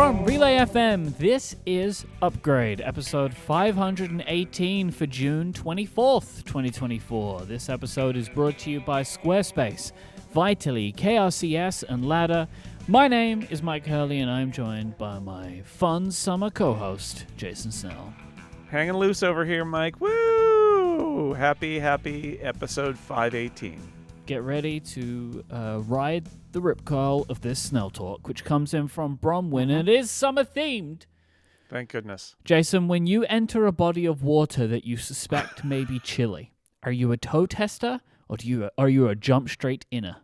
From Relay FM, this is Upgrade, episode 518 for June 24th, 2024. This episode is brought to you by Squarespace, Vitally, KRCS, and Ladder. My name is Mike Hurley, and I'm joined by my fun summer co-host, Jason Snell. Hanging loose over here, Mike. Woo! Happy episode 518. Get ready to ride the ripcurl of this Snell Talk, which comes in from Bronwyn, and it is summer-themed. Thank goodness. Jason, when you enter a body of water that you suspect may be chilly, are you a toe tester, or are you a jump straight inner?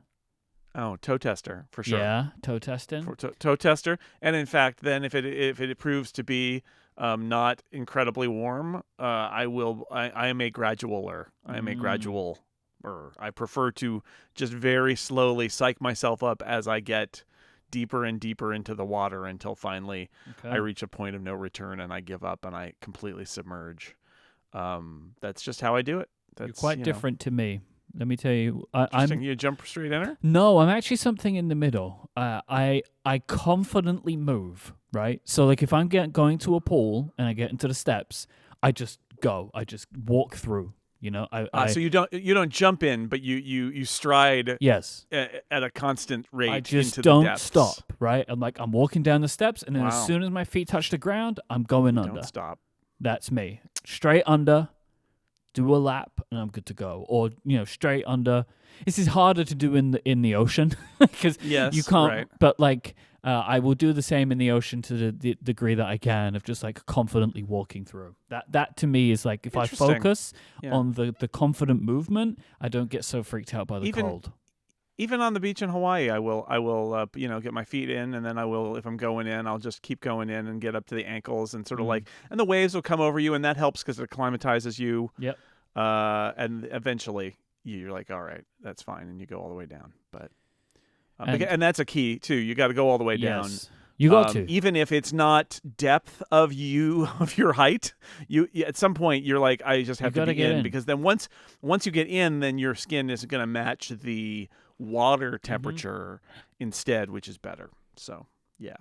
Oh, toe tester, for sure. Yeah, toe testing. Toe tester. And in fact, then if it proves to be not incredibly warm, I am a gradualer. I am a gradual. I prefer to just very slowly psych myself up as I get deeper and deeper into the water until finally I reach a point of no return and I give up and I completely submerge. That's just how I do it. You're quite different to me. Let me tell you. You jump straight in her? No, I'm actually something in the middle. I confidently move, right? So like if I'm going to a pool and I get into the steps, I just go. I just walk through. You know, so you don't jump in, but you stride. Yes. At a constant rate. I just into don't the depths. stop. Right. I'm walking down the steps, and then as soon as my feet touch the ground, I'm going under. Don't stop. That's me. Straight under. Do a lap, and I'm good to go. Or straight under. This is harder to do in the ocean because you can't. Right. But like. I will do the same in the ocean to the degree that I can of just like confidently walking through. That to me is like if I focus on the confident movement, I don't get so freaked out by the cold. Even on the beach in Hawaii, I will get my feet in, and then I will, if I'm going in, I'll just keep going in and get up to the ankles and sort of and the waves will come over you, and that helps because it acclimatizes you. Yep. And eventually you're like, all right, that's fine, and you go all the way down, but. And that's a key too. You got to go all the way down. Yes, you got to. Even if it's not depth of your height, you at some point you're like, I just have to be in, because then once you get in, then your skin is going to match the water temperature instead, which is better. So yeah.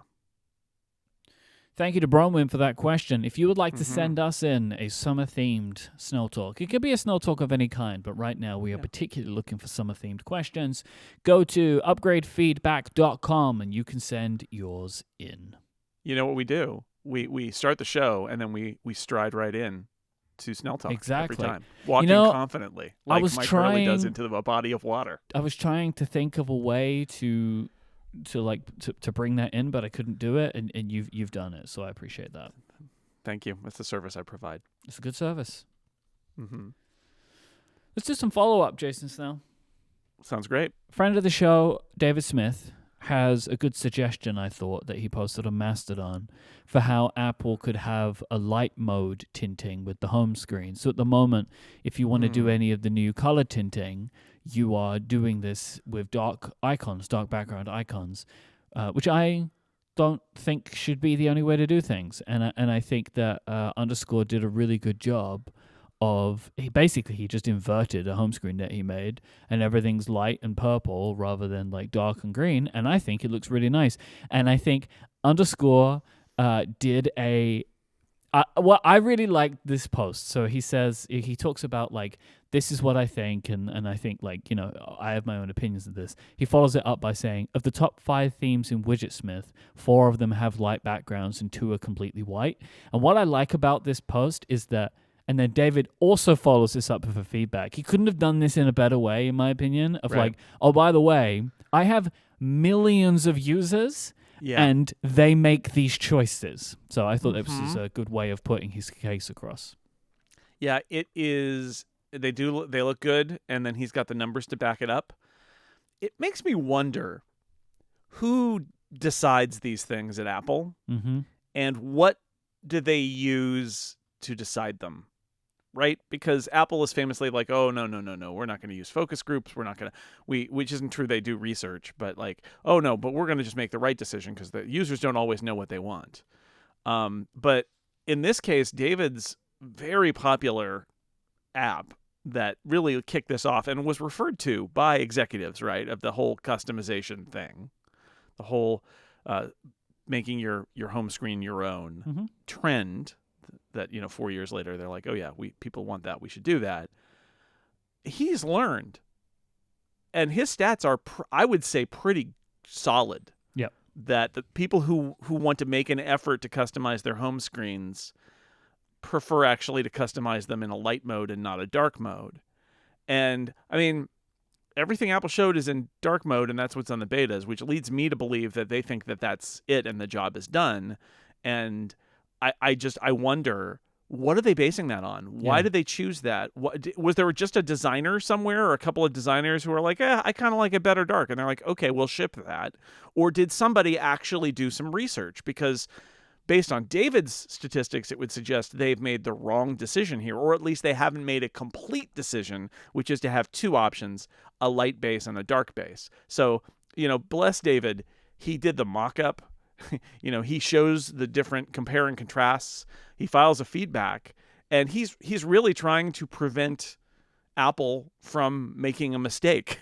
Thank you to Bronwyn for that question. If you would like to send us in a summer-themed Snell Talk, it could be a Snell Talk of any kind, but right now we are particularly looking for summer-themed questions. Go to upgradefeedback.com and you can send yours in. You know what we do? We start the show and then we stride right in to Snell Talk every time, walking confidently, like Mike Hurley does into a body of water. I was trying to think of a way to bring that in, but I couldn't do it, and you've done it, so I appreciate that. Thank you. That's the service I provide. It's a good service. Mm-hmm. Let's do some follow-up, Jason Snell. Sounds great. Friend of the show, David Smith, has a good suggestion, I thought, that he posted on Mastodon for how Apple could have a light mode tinting with the home screen. So at the moment, if you want to do any of the new color tinting, you are doing this with dark background icons, which I don't think should be the only way to do things. And I think that Underscore did a really good job of, he just inverted a home screen that he made, and everything's light and purple rather than like dark and green, and I think it looks really nice. And I think Underscore did I really liked this post. So he talks about like, this is what I think, and I think like, I have my own opinions of this. He follows it up by saying, of the top 5 themes in Widgetsmith, 4 of them have light backgrounds and 2 are completely white. And what I like about this post is that, and then David also follows this up with a feedback. He couldn't have done this in a better way, in my opinion, of like, oh, by the way, I have millions of users, and they make these choices. So I thought this was a good way of putting his case across. Yeah, it is. They look good, and then he's got the numbers to back it up. It makes me wonder who decides these things at Apple, and what do they use to decide them, right? Because Apple is famously like, oh, no, we're not going to use focus groups. We're not going to, which isn't true. They do research, but like, oh, no, but we're going to just make the right decision because the users don't always know what they want. But in this case, David's very popular app that really kicked this off and was referred to by executives, right, of the whole customization thing, the whole making your home screen your own trend that 4 years later they're like, oh yeah, people want that, we should do that. He's learned, and his stats are I would say pretty solid. Yep. That the people who want to make an effort to customize their home screens prefer actually to customize them in a light mode and not a dark mode. And I mean, everything Apple showed is in dark mode, and that's what's on the betas, which leads me to believe that they think that that's it and the job is done. And I wonder, what are they basing that on? Why did they choose that? Was there just a designer somewhere or a couple of designers who were like, I kind of like it better dark, and they're like, okay, we'll ship that? Or did somebody actually do some research? Because based on David's statistics, it would suggest they've made the wrong decision here, or at least they haven't made a complete decision, which is to have two options, a light base and a dark base. So, bless David, he did the mock-up. He shows the different compare and contrasts. He files a feedback, and he's really trying to prevent Apple from making a mistake.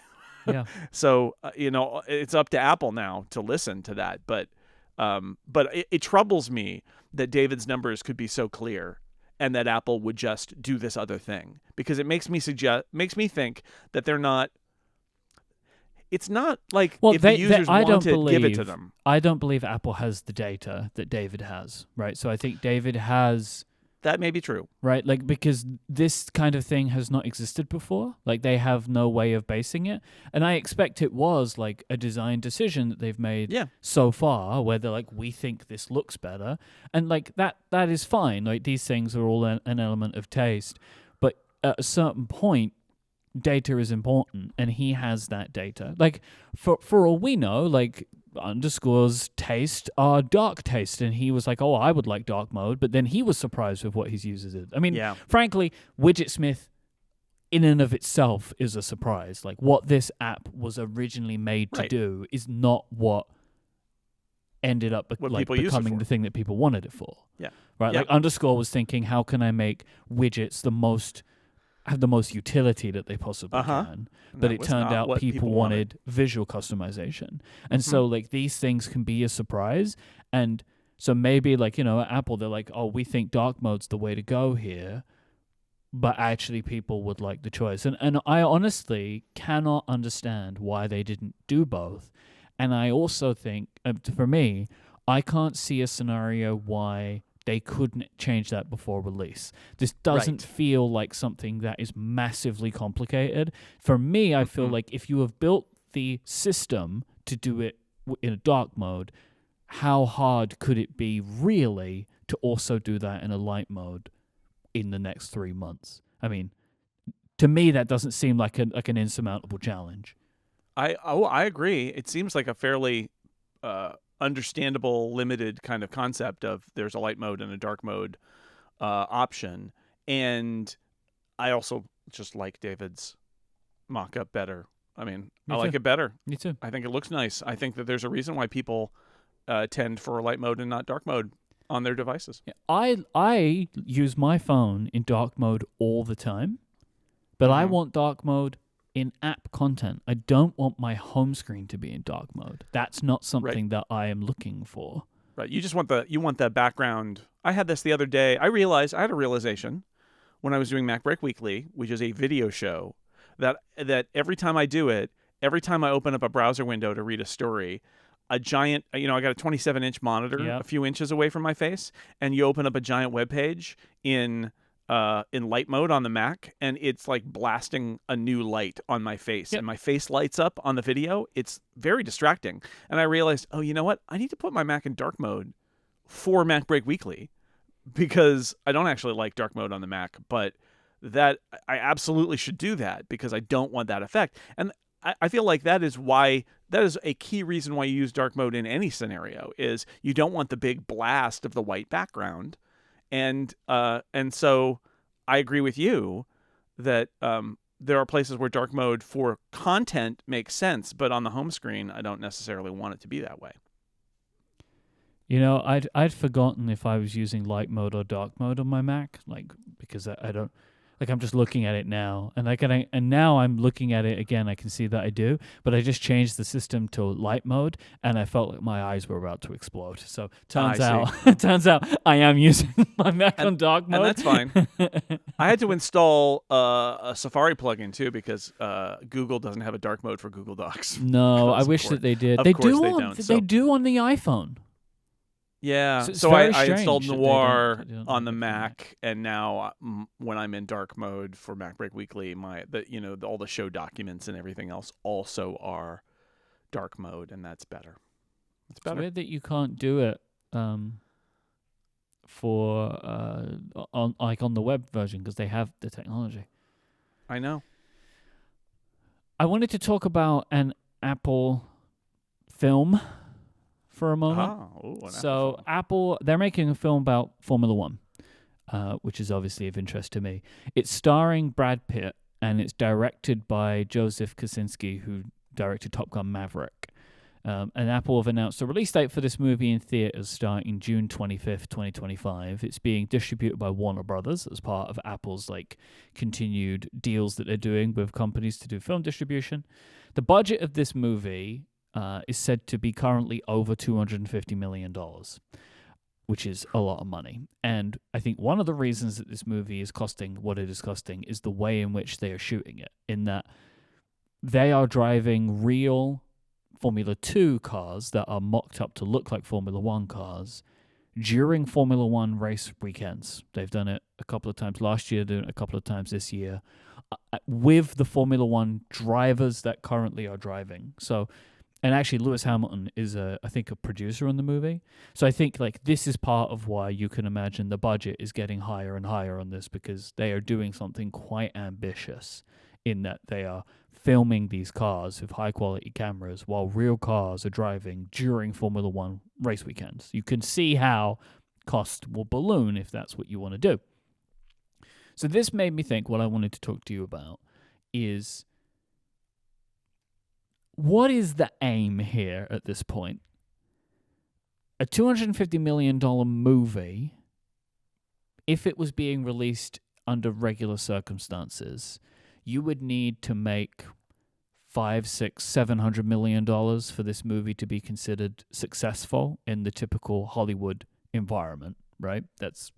Yeah. So, it's up to Apple now to listen to that. But it troubles me that David's numbers could be so clear and that Apple would just do this other thing, because it makes me think that they're not. It's not like if the users want it, give it to them. I don't believe Apple has the data that David has, right? So I think David has. That may be true. Right, because this kind of thing has not existed before. They have no way of basing it. And I expect it was a design decision that they've made so far, where they're like, we think this looks better. And that is fine. These things are all an element of taste. But at a certain point, data is important, and he has that data. For all we know, Underscore's taste are dark taste, and he was like, oh, I would like dark mode, but then he was surprised with what his users did. I mean, frankly, Widgetsmith in and of itself is a surprise. What this app was originally made to do is not what ended up becoming the thing that people wanted it for. Yeah. Right? Yeah. Underscore was thinking, how can I make widgets have the most utility that they possibly can, but it turned out people wanted visual customization. And so these things can be a surprise. And so maybe at Apple, they're like, oh, we think dark mode's the way to go here, but actually people would like the choice. And I honestly cannot understand why they didn't do both. And I also think, for me, I can't see a scenario why they couldn't change that before release. This doesn't feel like something that is massively complicated. For me, I feel like if you have built the system to do it in a dark mode, how hard could it be really to also do that in a light mode in the next 3 months? I mean, to me, that doesn't seem like an insurmountable challenge. I agree. It seems like a fairly understandable, limited kind of concept of there's a light mode and a dark mode option. And I also just like David's mock-up better. I mean, I like it better. Me too. I think it looks nice. I think that there's a reason why people tend for light mode and not dark mode on their devices. Yeah, I use my phone in dark mode all the time, but I want dark mode in app content. I don't want my home screen to be in dark mode. That's not something that I am looking for. Right. You just want the background. I had this the other day. I had a realization when I was doing Mac Break Weekly, which is a video show, that every time I do it, every time I open up a browser window to read a story, a giant, I got a 27-inch monitor a few inches away from my face, and you open up a giant web page in light mode on the Mac, and it's blasting a new light on my face, and my face lights up on the video. It's very distracting. And I realized, oh, you know what? I need to put my Mac in dark mode for Mac Break Weekly, because I don't actually like dark mode on the Mac, but that I absolutely should do that because I don't want that effect. And I feel like that is a key reason why you use dark mode in any scenario, is you don't want the big blast of the white background. And so I agree with you that there are places where dark mode for content makes sense, but on the home screen, I don't necessarily want it to be that way. I'd forgotten if I was using light mode or dark mode on my Mac, because I don't. Like I'm just looking at it now, and now I'm looking at it again. I can see that I do, but I just changed the system to light mode, and I felt like my eyes were about to explode. So turns out, I am using my Mac on dark mode, and that's fine. I had to install a Safari plugin too because Google doesn't have a dark mode for Google Docs. No, I wish that they did. Of course they don't. They do on the iPhone. Yeah, so I installed Noir on the Mac, and now when I'm in dark mode for MacBreak Weekly, all the show documents and everything else also are dark mode, and that's better. It's better. It's weird that you can't do it for on the web version because they have the technology. I know. I wanted to talk about an Apple film for a moment. Apple, they're making a film about Formula One, which is obviously of interest to me. It's starring Brad Pitt, and it's directed by Joseph Kosinski, who directed Top Gun Maverick. And Apple have announced a release date for this movie in theaters starting June 25th, 2025. It's being distributed by Warner Brothers as part of Apple's continued deals that they're doing with companies to do film distribution. The budget of this movie is said to be currently over $250 million, which is a lot of money. And I think one of the reasons that this movie is costing what it is costing is the way in which they are shooting it, in that they are driving real Formula 2 cars that are mocked up to look like Formula 1 cars during Formula 1 race weekends. They've done it a couple of times last year, doing it a couple of times this year, with the Formula 1 drivers that currently are driving. And actually, Lewis Hamilton is, I think, a producer on the movie. So I think this is part of why you can imagine the budget is getting higher and higher on this, because they are doing something quite ambitious in that they are filming these cars with high-quality cameras while real cars are driving during Formula 1 race weekends. You can see how cost will balloon if that's what you want to do. So this made me think what I wanted to talk to you about is, what is the aim here at this point? A $250 million movie, if it was being released under regular circumstances, you would need to make $500, $600, $700 million for this movie to be considered successful in the typical Hollywood environment, right? That's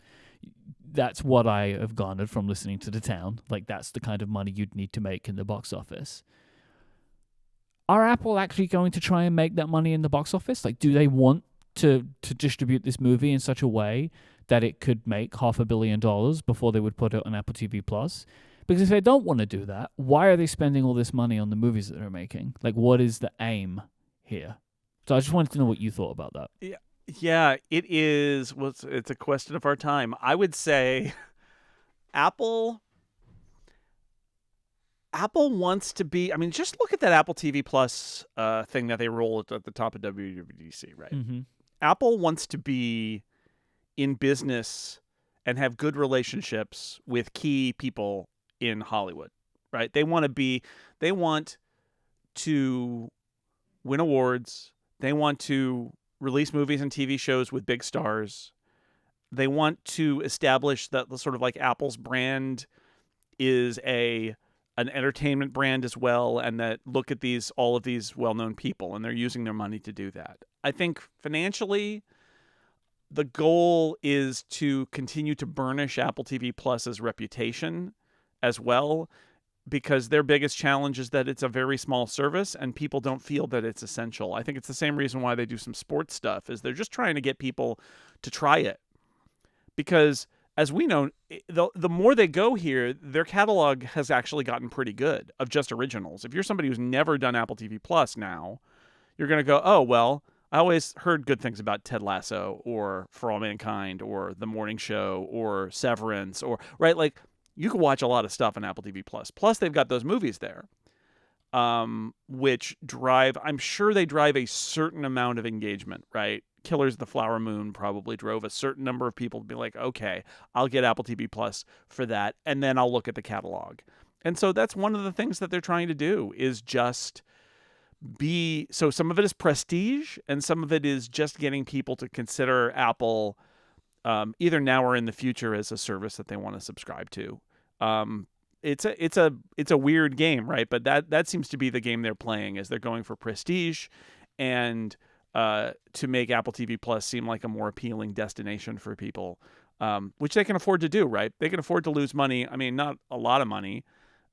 what I have garnered from listening to The Town. That's the kind of money you'd need to make in the box office. Are Apple actually going to try and make that money in the box office? Do they want to distribute this movie in such a way that it could make $500 million before they would put it on Apple TV Plus? Because if they don't want to do that, why are they spending all this money on the movies that they're making? What is the aim here? So I just wanted to know what you thought about that. Yeah, it is. Well, it's a question of our time. I would say Apple wants to be. I mean, just look at that Apple TV Plus thing that they roll at the top of WWDC, right? Mm-hmm. Apple wants to be in business and have good relationships with key people in Hollywood, right? They want to win awards. They want to release movies and TV shows with big stars. They want to establish that the sort of Apple's brand is an entertainment brand as well, and that look at all of these well-known people, and they're using their money to do that. I think financially, the goal is to continue to burnish Apple TV Plus's reputation as well, because their biggest challenge is that it's a very small service and people don't feel that it's essential. I think it's the same reason why they do some sports stuff, is they're just trying to get people to try it. Because as we know, the more they go here, their catalog has actually gotten pretty good of just originals. If you're somebody who's never done Apple TV Plus now, you're going to go, oh, well, I always heard good things about Ted Lasso or For All Mankind or The Morning Show or Severance, or right, you can watch a lot of stuff on Apple TV Plus. Plus, they've got those movies there, which I'm sure they drive a certain amount of engagement, right? Killers of the Flower Moon probably drove a certain number of people to be like, okay, I'll get Apple TV Plus for that, and then I'll look at the catalog. And so that's one of the things that they're trying to do, is just so some of it is prestige, and some of it is just getting people to consider Apple either now or in the future as a service that they want to subscribe to. It's a weird game, right? But that seems to be the game they're playing, is they're going for prestige and to make Apple TV Plus seem like a more appealing destination for people, which they can afford to do, right? They can afford to lose money. I mean, not a lot of money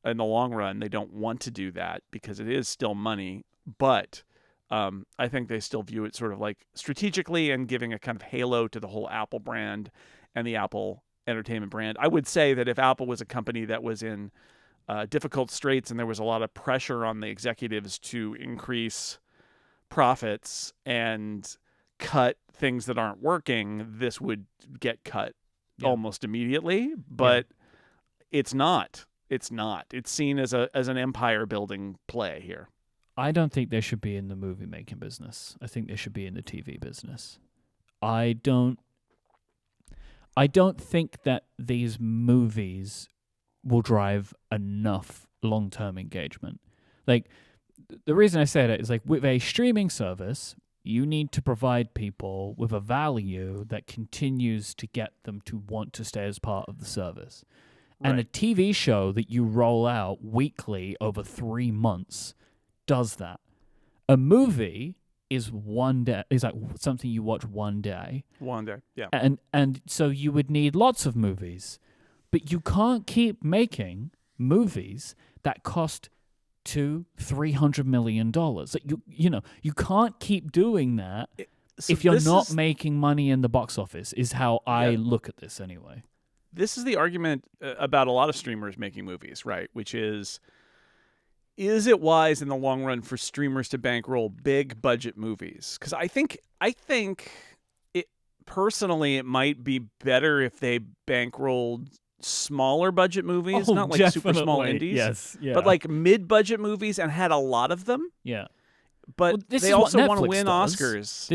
in the long run. They don't want to do that because it is still money, but I think they still view it sort of like strategically and giving a kind of halo to the whole Apple brand and the Apple entertainment brand. I would say that if Apple was a company that was in difficult straits and there was a lot of pressure on the executives to increase profits and cut things that aren't working, this would get cut almost immediately. But it's not. It's not. It's seen as an empire building play here. I don't think they should be in the movie making business. I think they should be in the TV business. I don't think that these movies will drive enough long-term engagement. Like, the reason I say that is, like, with a streaming service, you need to provide people with a value that continues to get them to want to stay as part of the service. Right. And a TV show that you roll out weekly over 3 months does that. A movie is one day, is like something you watch one day. One day, yeah. And so you would need lots of movies, but you can't keep making movies that cost $200-300 million. Like you can't keep doing that if you're not making money in the box office. Is how I look at this anyway. This is the argument about a lot of streamers making movies, right? Which is it wise in the long run for streamers to bankroll big budget movies? Because I think it personally, it might be better if they bankrolled smaller budget movies, not like super small indies, but like mid budget movies, and had a lot of them. Yeah, but they also want to win Oscars.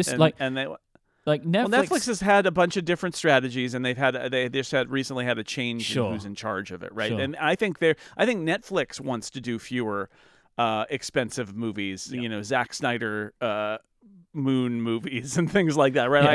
Netflix has had a bunch of different strategies, and they just recently had a change in who's in charge of it, right? Sure. And I think Netflix wants to do fewer expensive movies. Yeah. Zack Snyder Moon movies and things like that, right? Yeah.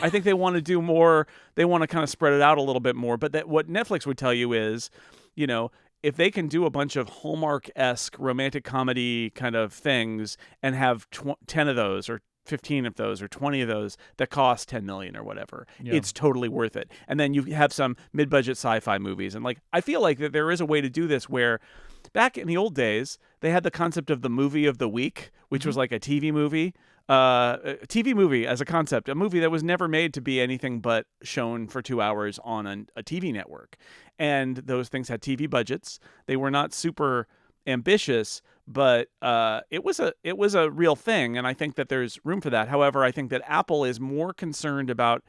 I think they want to do more. They want to kind of spread it out a little bit more. But what Netflix would tell you is, if they can do a bunch of Hallmark-esque romantic comedy kind of things and have 10 of those or 15 of those or 20 of those that cost $10 million or whatever, it's totally worth it. And then you have some mid-budget sci-fi movies. And I feel like that there is a way to do this where back in the old days, they had the concept of the movie of the week, which was like a TV movie. A TV movie as a concept, a movie that was never made to be anything but shown for 2 hours on a TV network. And those things had TV budgets. They were not super ambitious, but it was a real thing, and I think that there's room for that. However, I think that Apple is more concerned about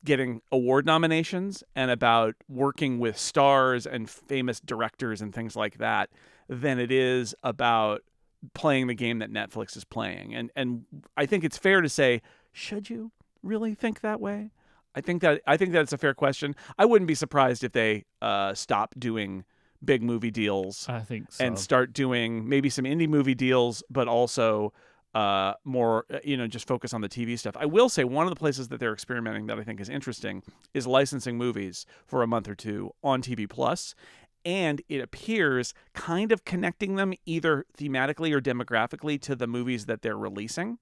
getting award nominations and about working with stars and famous directors and things like that than it is about playing the game that Netflix is playing. And I think it's fair to say, should you really think that way? I think that's a fair question. I wouldn't be surprised if they stop doing big movie deals. I think so. And start doing maybe some indie movie deals, but also more, just focus on the TV stuff. I will say one of the places that they're experimenting that I think is interesting is licensing movies for a month or two on TV Plus. And it appears kind of connecting them either thematically or demographically to the movies that they're releasing.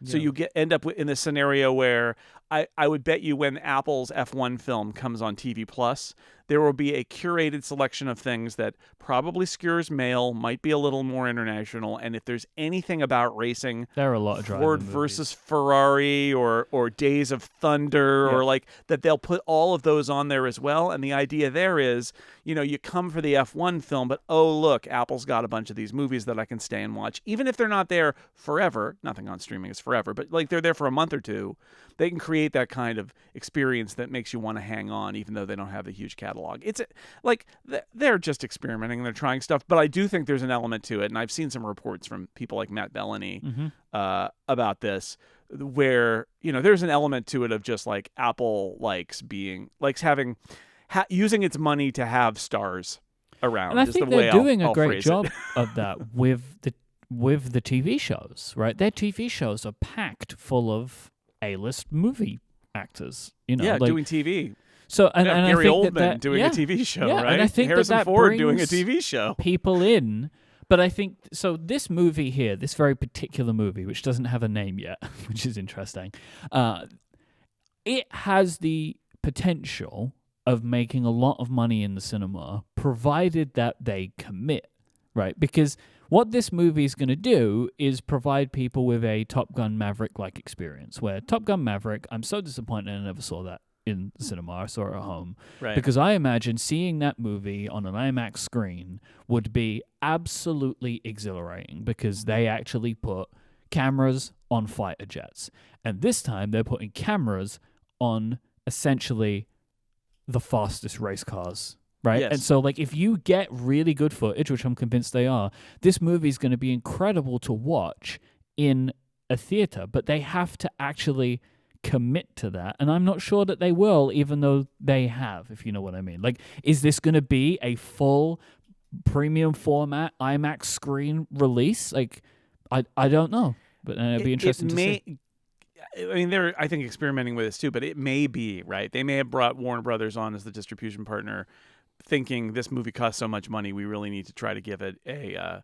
Yeah. So you end up in this scenario where I would bet you when Apple's F1 film comes on TV Plus, there will be a curated selection of things that probably skewers male, might be a little more international, and if there's anything about racing, there are a lot of Ford versus Ferrari or Days of Thunder, or like that, they'll put all of those on there as well. And the idea there is, you come for the F1 film, but oh look, Apple's got a bunch of these movies that I can stay and watch, even if they're not there forever. Nothing on streaming is forever, but like they're there for a month or two. They can create that kind of experience that makes you want to hang on, even though they don't have a huge catalog. It's like they're just experimenting and they're trying stuff, but I do think there's an element to it. And I've seen some reports from people like Matt Bellany about this, where there's an element to it of just like Apple likes using its money to have stars around. And I think they're doing a great job of that with the TV shows, right? Their TV shows are packed full of A-list movie actors, doing TV. So and I Gary think Oldman doing a TV show, yeah, right? And I think Harrison that Ford doing a brings TV show. people in. But I think so. This movie here, this very particular movie, which doesn't have a name yet, which is interesting, it has the potential of making a lot of money in the cinema, provided that they commit, right? Because what this movie is going to do is provide people with a Top Gun Maverick-like experience, where Top Gun Maverick, I'm so disappointed I never saw that in the cinema. I saw it at home. Right. Because I imagine seeing that movie on an IMAX screen would be absolutely exhilarating, because they actually put cameras on fighter jets. And this time they're putting cameras on essentially the fastest race cars, right? Yes. And so, like, if you get really good footage, which I'm convinced they are, this movie is going to be incredible to watch in a theater, but they have to actually commit to that, and I'm not sure that they will, even though they have, if you know what I mean. Like, is this going to be a full premium format IMAX screen release? Like, I don't know, but it'd be interesting to see. I mean, they're, I think, experimenting with this too, but it may be, right? They may have brought Warner Brothers on as the distribution partner, thinking this movie costs so much money, we really need to try to give it a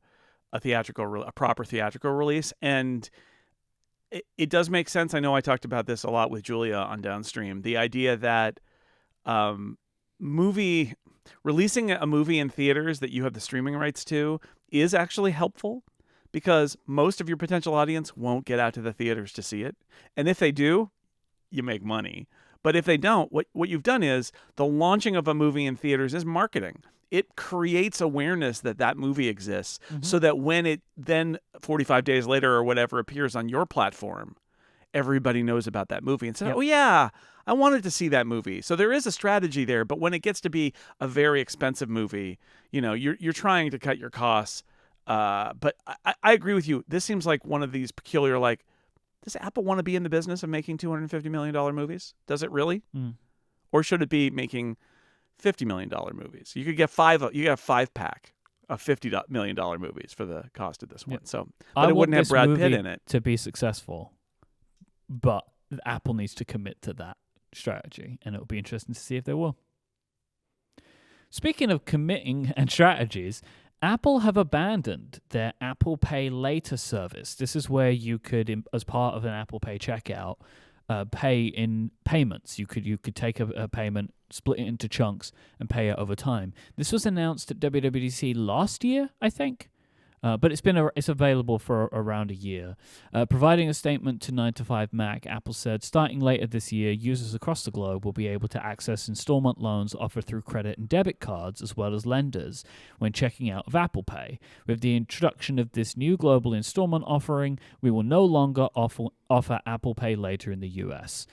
proper theatrical release. And it does make sense. I know I talked about this a lot with Julia on Downstream. The idea that releasing a movie in theaters that you have the streaming rights to is actually helpful, because most of your potential audience won't get out to the theaters to see it. And if they do, you make money. But if they don't, what you've done is the launching of a movie in theaters is marketing. It creates awareness that that movie exists, so that when it then 45 days later or whatever appears on your platform, everybody knows about that movie and says, oh yeah, I wanted to see that movie. So there is a strategy there, but when it gets to be a very expensive movie, you know, you're trying to cut your costs. But I agree with you. This seems like one of these peculiar, like, does Apple want to be in the business of making $250 million movies? Does it really? Or should it be making $50 million movies? You could get a 5-pack of $50 million movies for the cost of this one. So, but it wouldn't have Brad Pitt in it to be successful. But Apple needs to commit to that strategy, and it'll be interesting to see if they will. Speaking of committing and strategies, Apple have abandoned their Apple Pay Later service. This is where you could, as part of an Apple Pay checkout, pay in payments. You could take a payment, split it into chunks, and pay it over time. This was announced at WWDC last year, I think, but it's available for around a year. Providing a statement to 9to5Mac, Apple said, starting later this year, users across the globe will be able to access installment loans offered through credit and debit cards, as well as lenders, when checking out of Apple Pay. With the introduction of this new global installment offering, we will no longer offer Apple Pay Later in the US.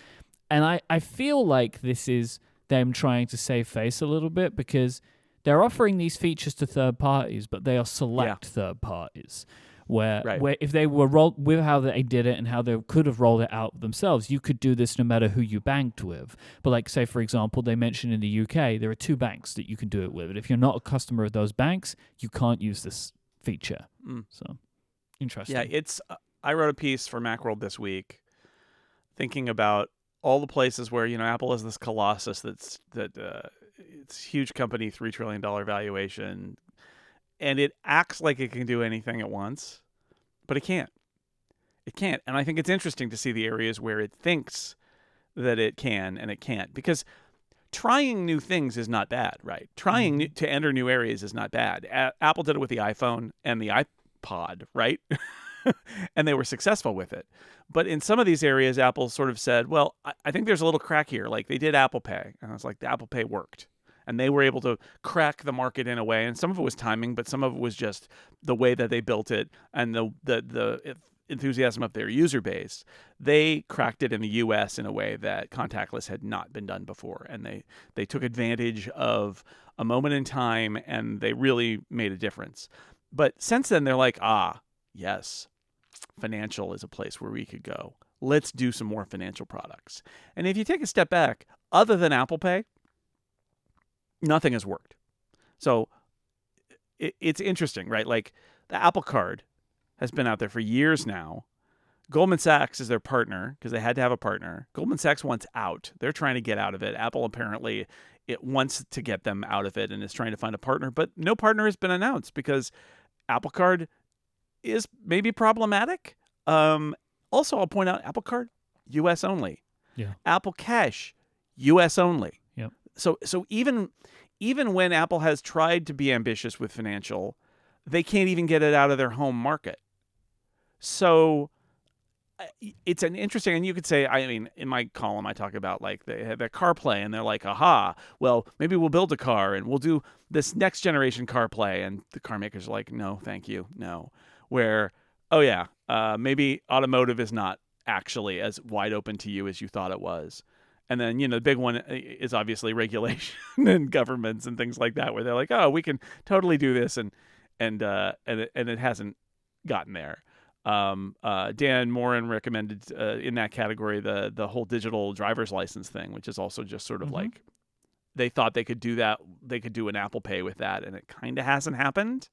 And I feel like this is them trying to save face a little bit, because they're offering these features to third parties, but they are select third parties. Where if they were with how they did it and how they could have rolled it out themselves, you could do this no matter who you banked with. But like, say, for example, they mentioned in the UK, there are 2 banks that you can do it with. And if you're not a customer of those banks, you can't use this feature. So, interesting. Yeah, I wrote a piece for Macworld this week thinking about all the places where, you know, Apple is this colossus it's a huge company, $3 trillion valuation, and it acts like it can do anything at once, but it can't. It can't. And I think it's interesting to see the areas where it thinks that it can and it can't, because trying new things is not bad, right? Trying to enter new areas is not bad. Apple did it with the iPhone and the iPod, right? And they were successful with it. But in some of these areas, Apple sort of said, well, I think there's a little crack here. Like, they did Apple Pay. And I was like, the Apple Pay worked. And they were able to crack the market in a way. And some of it was timing, but some of it was just the way that they built it and the enthusiasm of their user base. They cracked it in the U.S. in a way that contactless had not been done before. And they took advantage of a moment in time, and they really made a difference. But since then, they're like, yes, financial is a place where we could go. Let's do some more financial products. And if you take a step back, other than Apple Pay, nothing has worked. So it's interesting, right? Like, the Apple Card has been out there for years now. Goldman Sachs is their partner because they had to have a partner. Goldman Sachs wants out. They're trying to get out of it. Apple apparently it wants to get them out of it and is trying to find a partner, but no partner has been announced because Apple Card is maybe problematic. Also, I'll point out Apple Card, U.S. only. Yeah. Apple Cash, U.S. only. Yep. So even when Apple has tried to be ambitious with financial, they can't even get it out of their home market. So it's an interesting, and you could say, I mean, in my column, I talk about like they have their CarPlay, and they're like, aha, well, maybe we'll build a car and we'll do this next generation CarPlay, and the car makers are like, no, thank you, no. Where, oh yeah, maybe automotive is not actually as wide open to you as you thought it was. And then, the big one is obviously regulation and governments and things like that, where they're like, oh, we can totally do this, and it hasn't gotten there. Dan Morin recommended in that category the whole digital driver's license thing, which is also just sort of like they thought they could do that. They could do an Apple Pay with that, and it kind of hasn't happened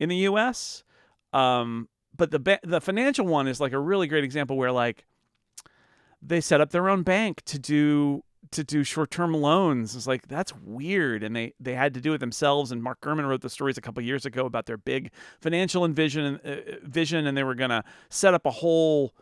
in the U.S. But the financial one is like a really great example where like they set up their own bank to do short-term loans. It's like, that's weird. And they had to do it themselves. And Mark Gurman wrote the stories a couple of years ago about their big financial vision, and they were going to set up a whole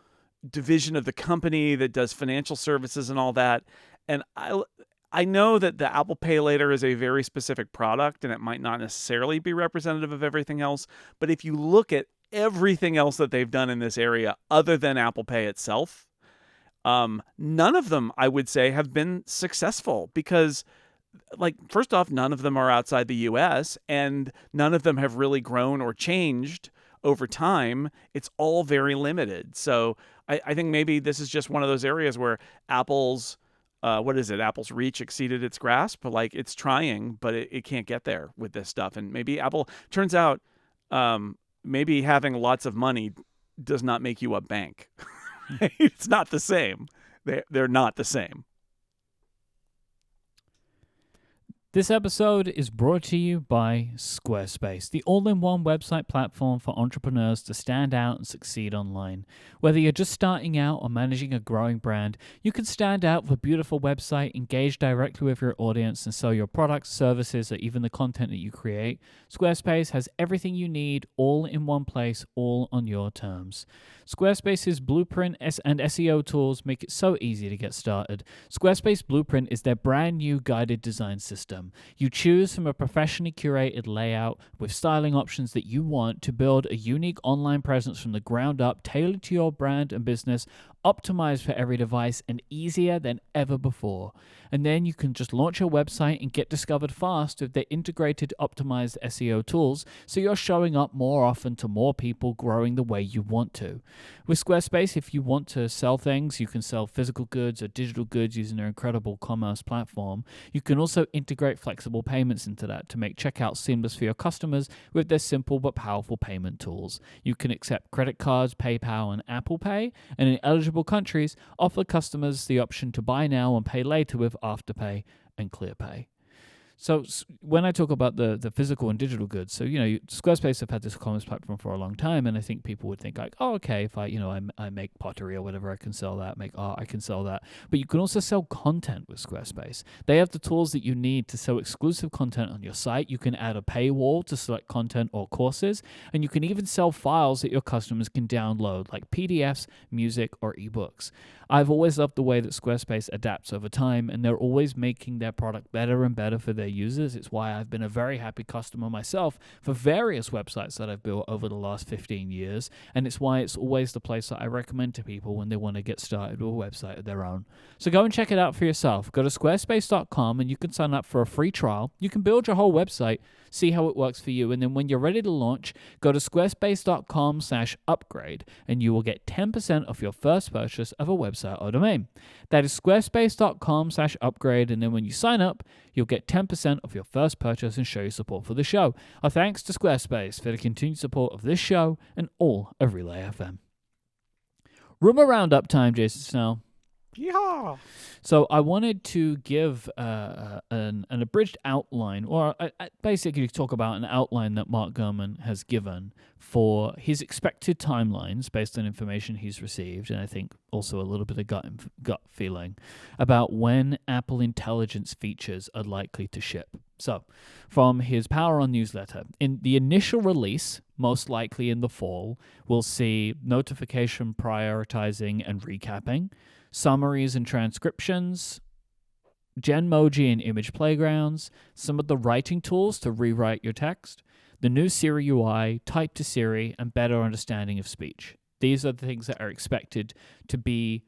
division of the company that does financial services and all that. And I know that the Apple Pay Later is a very specific product, and it might not necessarily be representative of everything else. But if you look at everything else that they've done in this area other than Apple Pay itself, none of them, I would say, have been successful because, like, first off, none of them are outside the U.S. and none of them have really grown or changed over time. It's all very limited. So I think maybe this is just one of those areas where Apple's reach exceeded its grasp. But like, it's trying, but it can't get there with this stuff. And maybe Apple turns out, maybe having lots of money does not make you a bank. It's not the same. They're not the same. This episode is brought to you by Squarespace, the all-in-one website platform for entrepreneurs to stand out and succeed online. Whether you're just starting out or managing a growing brand, you can stand out with a beautiful website, engage directly with your audience, and sell your products, services, or even the content that you create. Squarespace has everything you need all in one place, all on your terms. Squarespace's Blueprint and SEO tools make it so easy to get started. Squarespace Blueprint is their brand new guided design system. You choose from a professionally curated layout with styling options that you want to build a unique online presence from the ground up, tailored to your brand and business, optimized for every device, and easier than ever before. And then you can just launch your website and get discovered fast with their integrated optimized SEO tools, so you're showing up more often to more people, growing the way you want to. With Squarespace, if you want to sell things, you can sell physical goods or digital goods using their incredible commerce platform. You can also integrate flexible payments into that to make checkout seamless for your customers with their simple but powerful payment tools. You can accept credit cards, PayPal, and Apple Pay, and in eligible countries, offer customers the option to buy now and pay later with Afterpay and ClearPay. So when I talk about the physical and digital goods, so, Squarespace have had this commerce platform for a long time, and I think people would think like, oh, okay, if I make pottery or whatever, I can sell that, make art, I can sell that. But you can also sell content with Squarespace. They have the tools that you need to sell exclusive content on your site. You can add a paywall to select content or courses, and you can even sell files that your customers can download, like PDFs, music, or ebooks. I've always loved the way that Squarespace adapts over time, and they're always making their product better and better for their users. It's why I've been a very happy customer myself for various websites that I've built over the last 15 years, and it's why it's always the place that I recommend to people when they want to get started with a website of their own. So go and check it out for yourself. Go to squarespace.com and you can sign up for a free trial. You can build your whole website, see how it works for you, and then when you're ready to launch, go to squarespace.com/upgrade and you will get 10% off your first purchase of a website or domain. That is squarespace.com/upgrade, and then when you sign up, you'll get 10% off your first purchase and show your support for the show. Our thanks to Squarespace for the continued support of this show and all of Relay FM. Rumor Roundup time, Jason Snell. Yeehaw! So I wanted to give an abridged outline, or basically talk about an outline that Mark Gurman has given for his expected timelines based on information he's received, and I think also a little bit of gut feeling about when Apple Intelligence features are likely to ship. So, from his Power On newsletter, in the initial release, most likely in the fall, we'll see notification prioritizing and recapping, summaries and transcriptions, Genmoji and image playgrounds, some of the writing tools to rewrite your text, the new Siri UI, type to Siri, and better understanding of speech. These are the things that are expected to be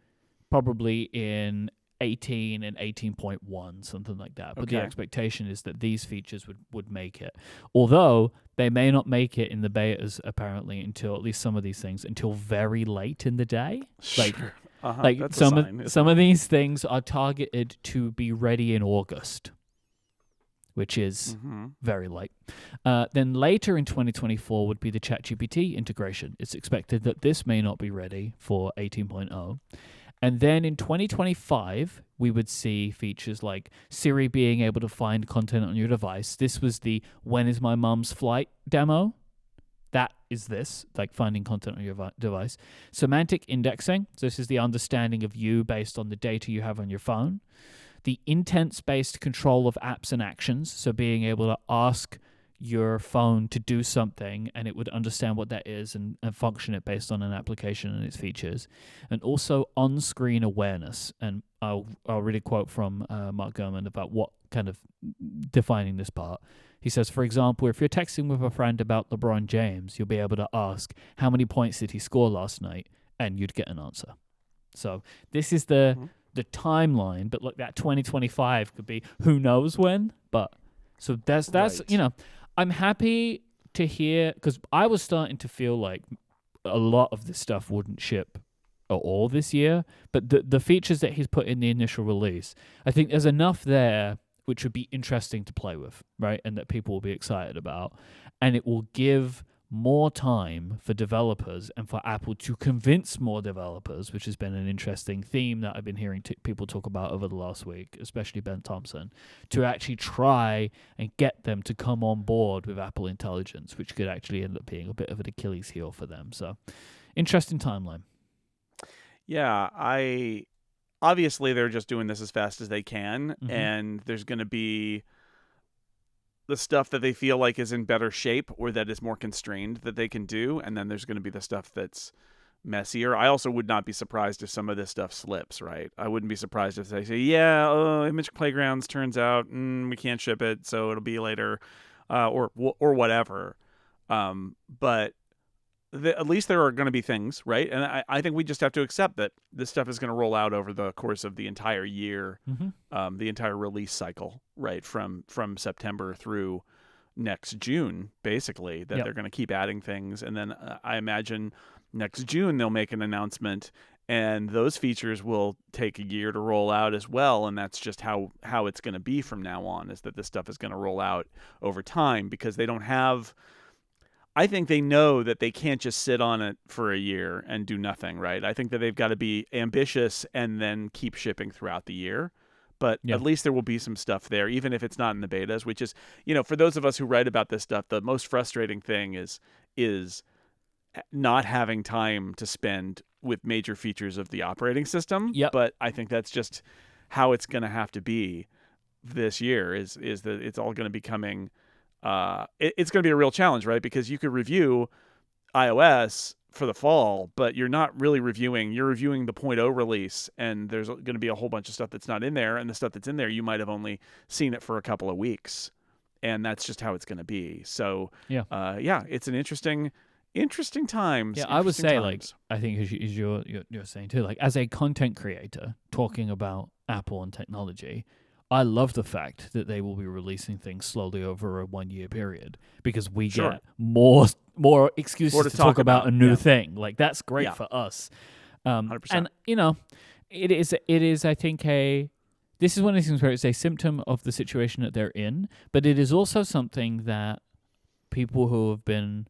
probably in 18 and 18.1, something like that. But the expectation is that these features would make it. Although they may not make it in the betas, apparently, until at least some of these things, until very late in the day. Sure. Like some of these things are targeted to be ready in August, which is very late. Then later in 2024 would be the ChatGPT integration. It's expected that this may not be ready for 18.0. And then in 2025, we would see features like Siri being able to find content on your device. This was the "When is my mom's flight" demo. That is this, like finding content on your device. Semantic indexing. So this is the understanding of you based on the data you have on your phone. The intents-based control of apps and actions. So being able to ask your phone to do something and it would understand what that is and function it based on an application and its features. And also on-screen awareness. And I'll read a quote from Mark Gurman about what kind of defining this part. He says, for example, if you're texting with a friend about LeBron James, you'll be able to ask, how many points did he score last night? And you'd get an answer. So this is the timeline, but look, that 2025 could be who knows when. But so that's right. You know, I'm happy to hear, because I was starting to feel like a lot of this stuff wouldn't ship at all this year. But the features that he's put in the initial release, I think there's enough there which would be interesting to play with, right? And that people will be excited about. And it will give more time for developers and for Apple to convince more developers, which has been an interesting theme that I've been hearing people talk about over the last week, especially Ben Thompson, to actually try and get them to come on board with Apple Intelligence, which could actually end up being a bit of an Achilles heel for them. So, interesting timeline. Yeah, obviously they're just doing this as fast as they can, and there's going to be the stuff that they feel like is in better shape or that is more constrained that they can do, and then there's going to be the stuff that's messier. I also would not be surprised if some of this stuff slips, right? I wouldn't be surprised if they say, image playgrounds turns out we can't ship it, so it'll be later, or whatever. But at least there are going to be things, right? And I think we just have to accept that this stuff is going to roll out over the course of the entire year, the entire release cycle, right? From September through next June, basically, that they're going to keep adding things. And then I imagine next June they'll make an announcement, and those features will take a year to roll out as well. And that's just how it's going to be from now on, is that this stuff is going to roll out over time, because they don't have... I think they know that they can't just sit on it for a year and do nothing, right? I think that they've got to be ambitious and then keep shipping throughout the year. But at least there will be some stuff there, even if it's not in the betas, which is, for those of us who write about this stuff, the most frustrating thing is not having time to spend with major features of the operating system. Yep. But I think that's just how it's going to have to be this year, is that it's all going to be coming... it's going to be a real challenge, right? Because you could review iOS for the fall, but you're not really reviewing. You're reviewing the 0.0 release, and there's going to be a whole bunch of stuff that's not in there, and the stuff that's in there, you might have only seen it for a couple of weeks, and that's just how it's going to be. So, it's an interesting times. Yeah, I would say, I think as you're saying too, like as a content creator talking about Apple and technology, I love the fact that they will be releasing things slowly over a 1 year period, because we get more excuses to talk about a new thing. Like, that's great for us. 100%. And it is I think this is one of these things where it's a symptom of the situation that they're in, but it is also something that people who have been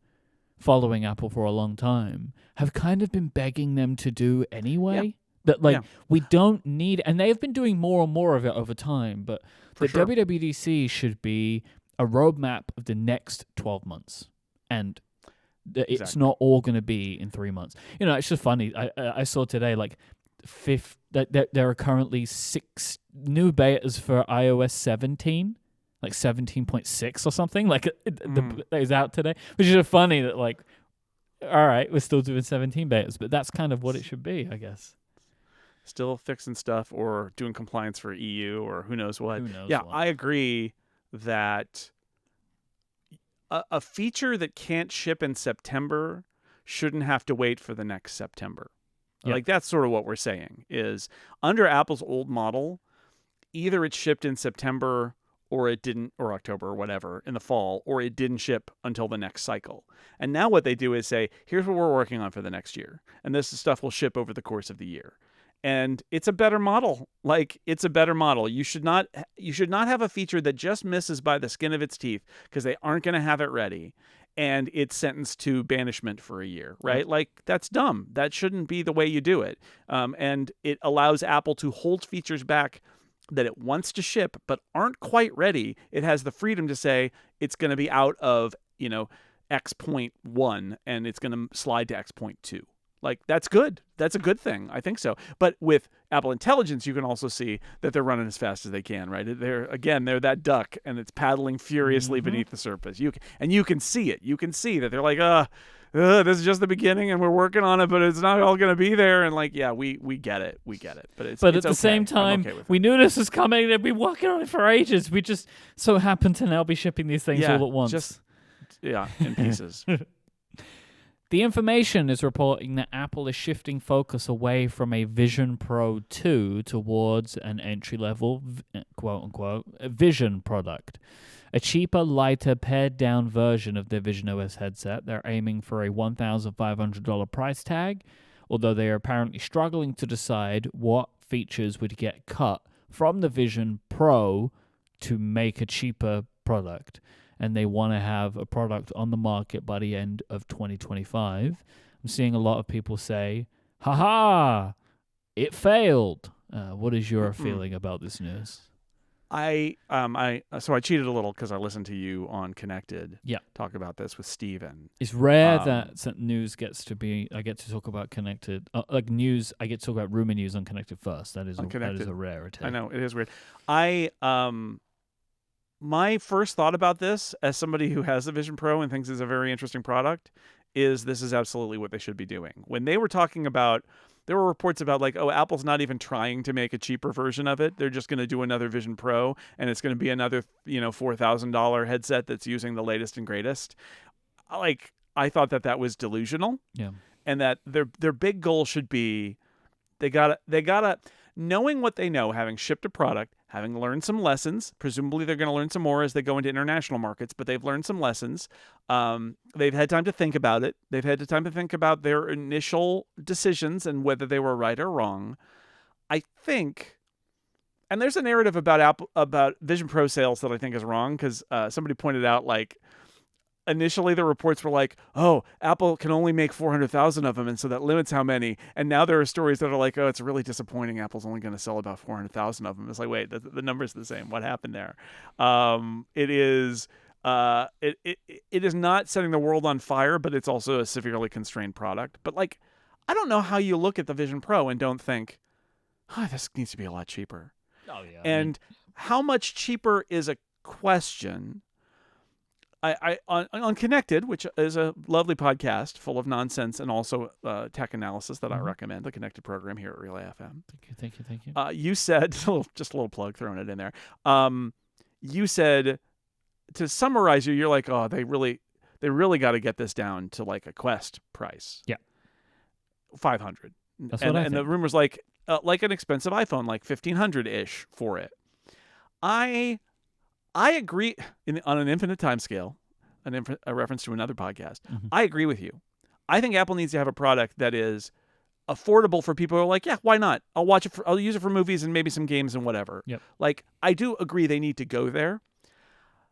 following Apple for a long time have kind of been begging them to do anyway. That like Yeah. we don't need, and they've been doing more and more of it over time. But For the sure. WWDC should be a roadmap of the next 12 months, and it's Exactly. not all going to be in 3 months. You know, it's just funny. I saw today like that there are currently 6 new betas for iOS 17, like 17.6 or something. Like the is out today, which is just funny that like, all right, we're still doing 17 betas, but that's kind of what it should be, I guess. Still fixing stuff or doing compliance for EU or who knows what. Who knows Yeah, what. I agree that a feature that can't ship in September shouldn't have to wait for the next September. Yep. Like that's sort of what we're saying is under Apple's old model, either it shipped in September or it didn't, or October or whatever in the fall, or it didn't ship until the next cycle. And now what they do is say, here's what we're working on for the next year. And this stuff will ship over the course of the year. And it's a better model. Like it's a better model. You should not have a feature that just misses by the skin of its teeth because they aren't going to have it ready and it's sentenced to banishment for a year, right? Yep. Like that's dumb. That shouldn't be the way you do it. And it allows Apple to hold features back that it wants to ship but aren't quite ready. It has the freedom to say it's going to be out of, X.1 and it's going to slide to X.2. Like, that's good. That's a good thing. I think so. But with Apple Intelligence, you can also see that they're running as fast as they can, right? They're that duck, and it's paddling furiously beneath the surface. You can see it. You can see that they're like, this is just the beginning, and we're working on it, but it's not all going to be there. And, like, yeah, we get it. We get it. But at the same time, we knew this was coming. They've been working on it for ages. We just so happen to now be shipping these things all at once. In pieces. The information is reporting that Apple is shifting focus away from a Vision Pro 2 towards an entry-level, quote-unquote, Vision product. A cheaper, lighter, pared-down version of their Vision OS headset. They're aiming for a $1,500 price tag, although they are apparently struggling to decide what features would get cut from the Vision Pro to make a cheaper product. And they want to have a product on the market by the end of 2025. I'm seeing a lot of people say, "Ha, it failed." What is your feeling about this news? So I cheated a little because I listened to you on Connected. Yeah, talk about this with Steven. It's rare that news gets to be. I get to talk about Connected, like news. I get to talk about rumor news on Connected first. That is a rarity. I know it is weird. My first thought about this, as somebody who has the Vision Pro and thinks it's a very interesting product, is this is absolutely what they should be doing. When they were talking about, there were reports about like, oh, Apple's not even trying to make a cheaper version of it. They're just going to do another Vision Pro, and it's going to be another, $4,000 headset that's using the latest and greatest. Like, I thought that was delusional. Yeah. And that their big goal should be, they gotta knowing what they know, having shipped a product, having learned some lessons. Presumably they're going to learn some more as they go into international markets, but they've learned some lessons. They've had time to think about it. They've had time to think about their initial decisions and whether they were right or wrong. I think, and there's a narrative about Vision Pro sales that I think is wrong because somebody pointed out like, initially the reports were like, oh, Apple can only make 400,000 of them, and so that limits how many. And now there are stories that are like, oh, it's really disappointing. Apple's only going to sell about 400,000 of them. It's like, wait, the number's the same. What happened there? It is not setting the world on fire, but it's also a severely constrained product. But like, I don't know how you look at the Vision Pro and don't think, this needs to be a lot cheaper. Oh yeah. And how much cheaper is a question. I on Connected, which is a lovely podcast full of nonsense and also tech analysis that I recommend, the Connected program here at Relay FM. Thank you. You said, just a little plug, throwing it in there. You said, to summarize you're like, oh, they really got to get this down to like a Quest price. Yeah. 500. That's what I think. And the rumor's like an expensive iPhone, like 1,500-ish for it. I agree on an infinite time scale, a reference to another podcast. Mm-hmm. I agree with you. I think Apple needs to have a product that is affordable for people who are like, yeah, why not? I'll use it for movies and maybe some games and whatever. Yep. Like, I do agree they need to go there.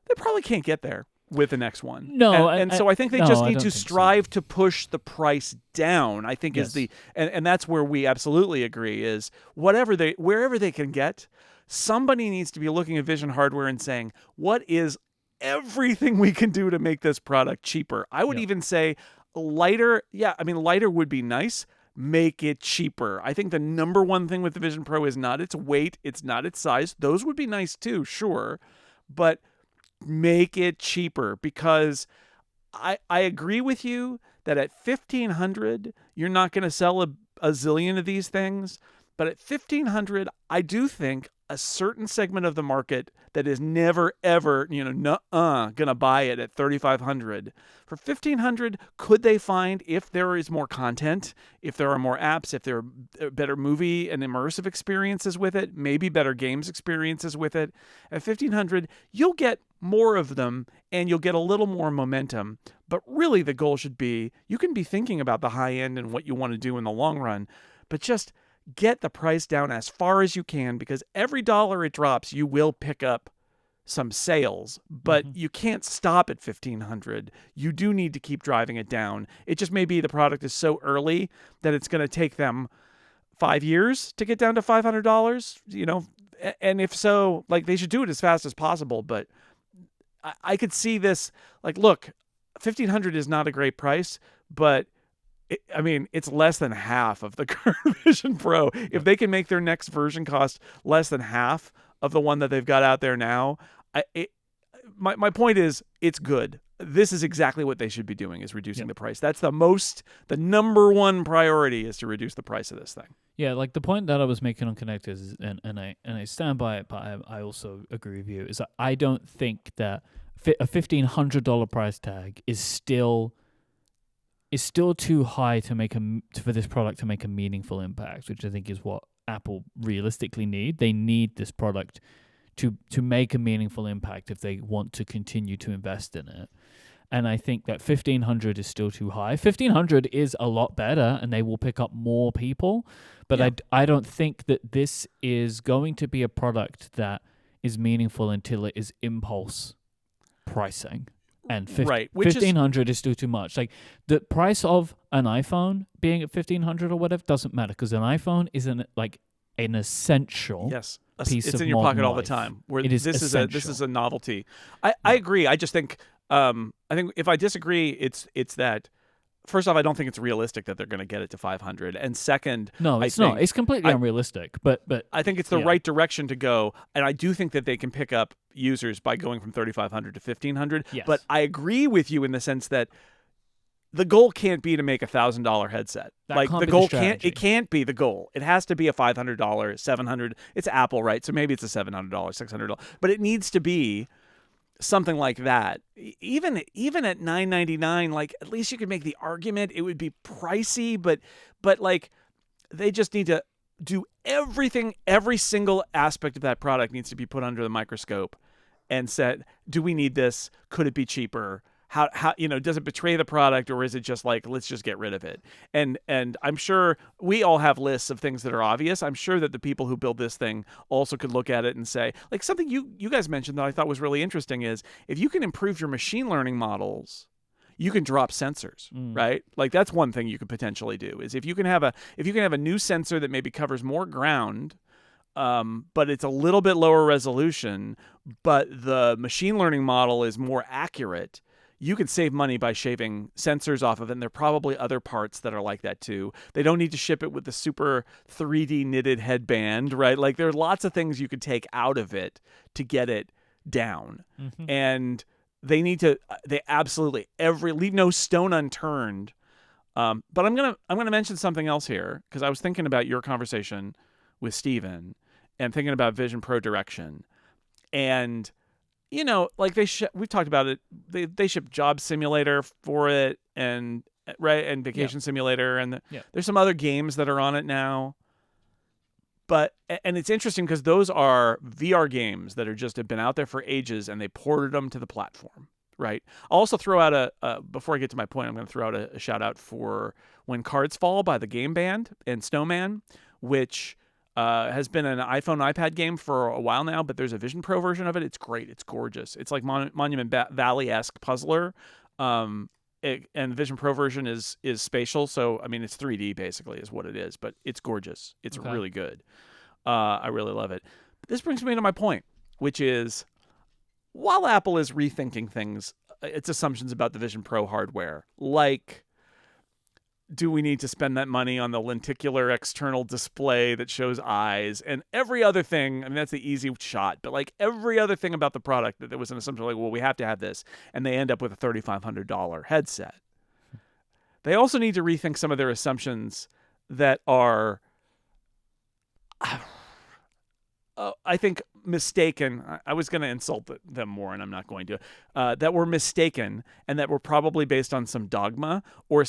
They probably can't get there. with the next one. No, and so I think they no, just I need don't to think so. strive to push the price down. I think is Yes. and that's where we absolutely agree is wherever they can get, somebody needs to be looking at Vision Hardware and saying, what is everything we can do to make this product cheaper? I would Yep. even say lighter. Yeah, I mean, lighter would be nice. Make it cheaper. I think the number one thing with the Vision Pro is not its weight, it's not its size. Those would be nice too, sure. But make it cheaper, because I agree with you that at $1,500 you're not going to sell a zillion of these things, but at $1,500 I do think a certain segment of the market that is never ever gonna buy it at $3,500. For $1,500, could they find, if there is more content, if there are more apps, if there are better movie and immersive experiences with it, maybe better games experiences with it, at $1,500 you'll get more of them and you'll get a little more momentum. But really the goal should be, you can be thinking about the high end and what you want to do in the long run, but just get the price down as far as you can, because every dollar it drops, you will pick up some sales, but you can't stop at $1,500. You do need to keep driving it down. It just may be the product is so early that it's going to take them 5 years to get down to $500, and if so, like, they should do it as fast as possible. But I could see this, like, look, $1,500 is not a great price, but it's less than half of the current Vision Pro. If they can make their next version cost less than half of the one that they've got out there now, my point is, it's good. This is exactly what they should be doing, is reducing the price. That's the number one priority, is to reduce the price of this thing. Yeah, like the point that I was making on connectors, and I stand by it, but I also agree with you, is that I don't think that a $1,500 price tag is still too high for this product to make a meaningful impact, which I think is what Apple realistically need. They need this product to make a meaningful impact if they want to continue to invest in it. And I think that $1,500 is still too high. $1,500 is a lot better, and they will pick up more people. But I don't think that this is going to be a product that is meaningful until it is impulse pricing. And $1,500 is still too much. Like, the price of an iPhone being at $1,500 or whatever doesn't matter, because an iPhone isn't like an essential. Yes, piece it's of in your pocket modern all the life. time. Where It is this essential. is a novelty. I agree. I just think if I disagree, it's that, first off, I don't think it's realistic that they're going to get it to 500, and second, No, it's not. It's completely unrealistic. But I think it's the right direction to go, and I do think that they can pick up users by going from 3,500 to 1,500. Yes. But I agree with you in the sense that the goal can't be to make $1,000 headset. That can't the be goal the strategy. it can't be the goal. It has to be a $500, $700. It's Apple, right? So maybe it's a $700, $600, but it needs to be something like that. Even at $999, like, at least you could make the argument it would be pricey, but like, they just need to do everything. Every single aspect of that product needs to be put under the microscope and said, do we need this? Could it be cheaper? How does it betray the product, or is it just like, let's just get rid of it? And I'm sure we all have lists of things that are obvious. I'm sure that the people who build this thing also could look at it and say, like, something you guys mentioned that I thought was really interesting is, if you can improve your machine learning models, you can drop sensors, right? Like, that's one thing you could potentially do, is if you can have a new sensor that maybe covers more ground, but it's a little bit lower resolution, but the machine learning model is more accurate, you can save money by shaving sensors off of it. And there are probably other parts that are like that too. They don't need to ship it with the super 3D knitted headband, right? Like, there are lots of things you could take out of it to get it down. Mm-hmm. And they absolutely leave no stone unturned. But I'm gonna mention something else here, because I was thinking about your conversation with Steven and thinking about Vision Pro direction. And like, we've talked about it. They ship Job Simulator for it, and Vacation Simulator, and there's some other games that are on it now. But it's interesting, because those are VR games that have been out there for ages, and they ported them to the platform, right? I'll also throw out before I get to my point, I'm going to throw out a shout out for When Cards Fall by the Game Band and Snowman, which has been an iPhone, iPad game for a while now, but there's a Vision Pro version of it. It's great. It's gorgeous. It's like Monument Valley-esque puzzler. And the Vision Pro version is spatial, so I mean it's 3D basically is what it is, but it's gorgeous. It's really good. I really love it. But this brings me to my point, which is while Apple is rethinking things, its assumptions about the Vision Pro hardware, like do we need to spend that money on the lenticular external display that shows eyes and every other thing? I mean, that's the easy shot, but like every other thing about the product that there was an assumption like, well, we have to have this. And they end up with a $3,500 headset. They also need to rethink some of their assumptions that are, I think, mistaken. I was going to insult them more, and I'm not going to. That were mistaken and that were probably based on some dogma or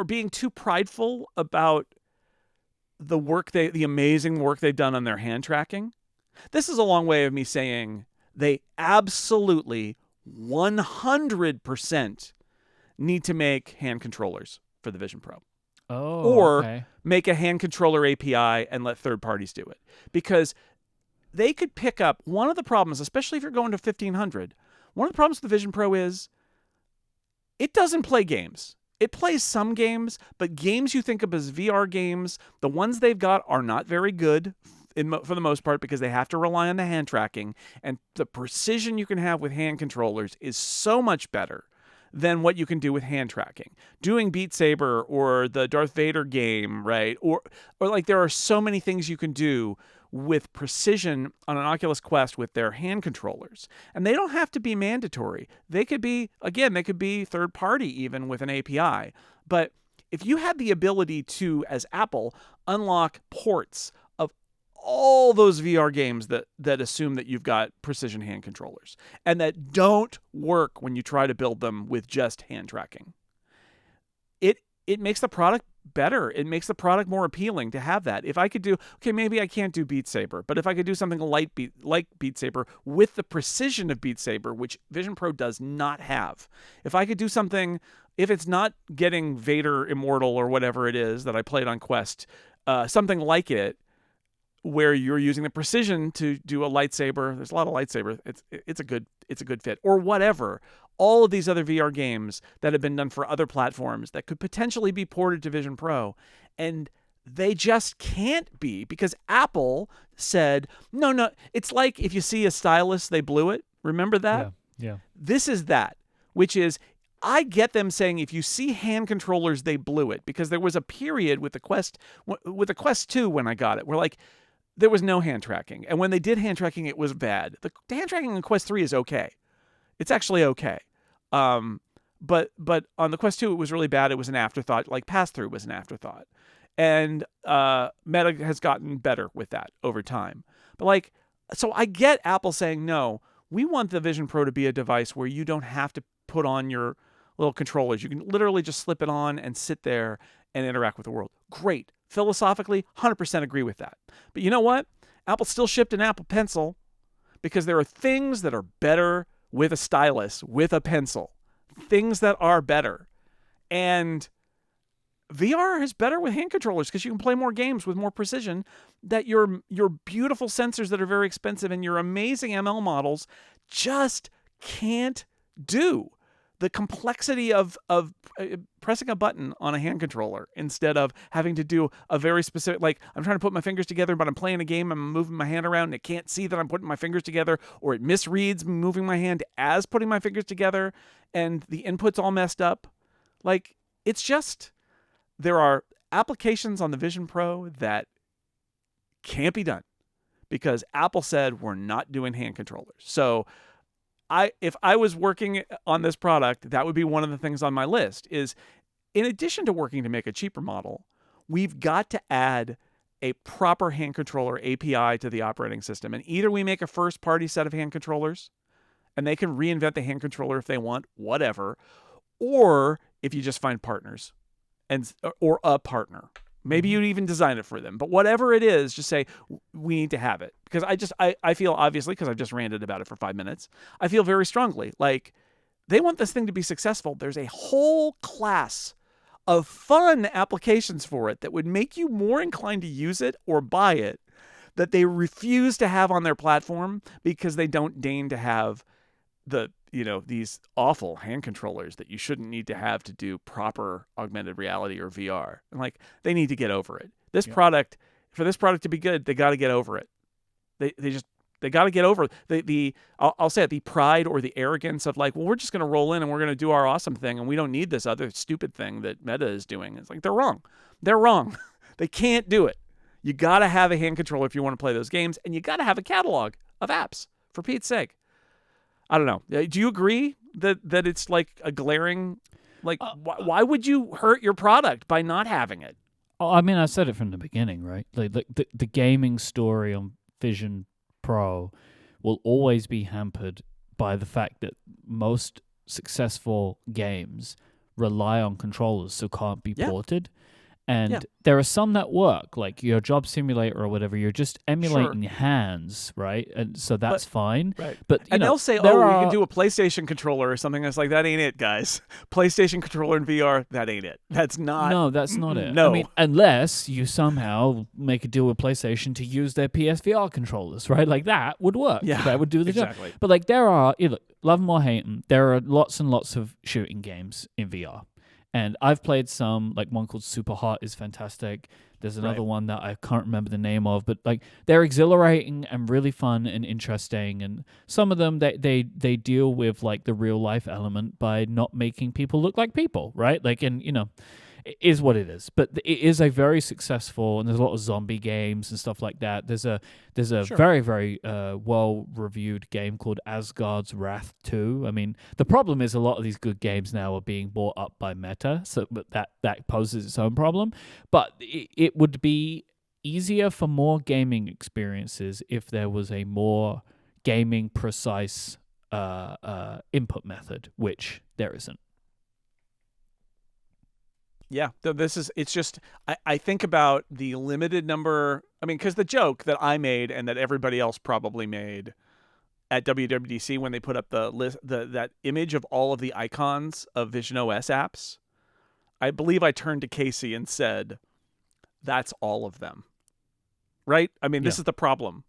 being too prideful about the amazing work they've done on their hand tracking. This is a long way of me saying they absolutely 100% need to make hand controllers for the Vision Pro. Or make a hand controller API and let third parties do it. Because they could pick up one of the problems, especially if you're going to 1500, one of the problems with the Vision Pro is it doesn't play games. It plays some games, but games you think of as VR games, the ones they've got are not very good for the most part because they have to rely on the hand tracking. And the precision you can have with hand controllers is so much better than what you can do with hand tracking. Doing Beat Saber or the Darth Vader game, right? Or like there are so many things you can do with precision on an Oculus Quest with their hand controllers. And they don't have to be mandatory. They could be third party even with an API. But if you had the ability to, as Apple, unlock ports of all those VR games that assume that you've got precision hand controllers and that don't work when you try to build them with just hand tracking, it makes the product better. It makes the product more appealing to have that. If I could do, maybe I can't do Beat Saber, but if I could do something like Beat Saber with the precision of Beat Saber, which Vision Pro does not have, if I could do something, if it's not getting Vader Immortal or whatever it is that I played on Quest, something like it, where you're using the precision to do a lightsaber. There's a lot of lightsaber. It's a good fit, or whatever. All of these other VR games that have been done for other platforms that could potentially be ported to Vision Pro, and they just can't be because Apple said, no. It's like if you see a stylus, they blew it. Remember that? Yeah. This is that, which is, I get them saying if you see hand controllers, they blew it, because there was a period with the Quest 2 when I got it where like there was no hand tracking, and when they did hand tracking, it was bad. The hand tracking in Quest 3 is okay. It's actually okay. But on the Quest 2, it was really bad. It was an afterthought. Like pass-through was an afterthought. And Meta has gotten better with that over time. But like, so I get Apple saying, no, we want the Vision Pro to be a device where you don't have to put on your little controllers. You can literally just slip it on and sit there and interact with the world. Great. Philosophically, 100% agree with that. But you know what? Apple still shipped an Apple Pencil because there are things that are better with a stylus, with a pencil. Things that are better. And VR is better with hand controllers because you can play more games with more precision that your beautiful sensors that are very expensive and your amazing ML models just can't do. The complexity of pressing a button on a hand controller instead of having to do a very specific, like I'm trying to put my fingers together, but I'm playing a game, I'm moving my hand around and it can't see that I'm putting my fingers together, or it misreads moving my hand as putting my fingers together, and the input's all messed up. Like, it's just, there are applications on the Vision Pro that can't be done because Apple said we're not doing hand controllers. So if I was working on this product, that would be one of the things on my list is, in addition to working to make a cheaper model, we've got to add a proper hand controller API to the operating system. And either we make a first-party set of hand controllers, and they can reinvent the hand controller if they want, whatever, or if you just find partners or a partner. Maybe you'd even design it for them. But whatever it is, just say, we need to have it. Because I feel, obviously, because I've just ranted about it for 5 minutes, I feel very strongly like they want this thing to be successful. There's a whole class of fun applications for it that would make you more inclined to use it or buy it, that they refuse to have on their platform because they don't deign to have these awful hand controllers that you shouldn't need to have to do proper augmented reality or VR. And like, they need to get over it. This product, for this product to be good, they got to get over it. They got to get over I'll say it, the pride or the arrogance of like, well, we're just going to roll in and we're going to do our awesome thing and we don't need this other stupid thing that Meta is doing. It's like, they're wrong. They're wrong. They can't do it. You got to have a hand controller if you want to play those games, and you got to have a catalog of apps, for Pete's sake. I don't know. Do you agree that it's like a glaring, like, why would you hurt your product by not having it? Oh, I mean, I said it from the beginning, right? Like the gaming story on Vision Pro will always be hampered by the fact that most successful games rely on controllers, so can't be ported. And there are some that work, like your Job Simulator or whatever. You're just emulating hands, right? And so that's fine. Right. But they'll say, we can do a PlayStation controller or something. It's like, that ain't it, guys. PlayStation controller in VR, that ain't it. That's not. No, that's not it. No. I mean, unless you somehow make a deal with PlayStation to use their PSVR controllers, right? Like, that would work. Yeah, that would do the exactly. job. But like, there are, love them or hate them, there are lots and lots of shooting games in VR. And I've played some, like one called Super Hot is fantastic. There's another one that I can't remember the name of, but like, they're exhilarating and really fun and interesting. And some of them, they deal with like the real life element by not making people look like people, right? Like, and it is what it is. But it is a very successful, and there's a lot of zombie games and stuff like that. There's a very, very well-reviewed game called Asgard's Wrath 2. I mean, the problem is a lot of these good games now are being bought up by Meta, so that poses its own problem. But it would be easier for more gaming experiences if there was a more gaming precise input method, which there isn't. Yeah, it's just, I think about the limited number, I mean, because the joke that I made and that everybody else probably made at WWDC when they put up the list, that image of all of the icons of Vision OS apps, I believe I turned to Casey and said, that's all of them, right? I mean, this is the problem,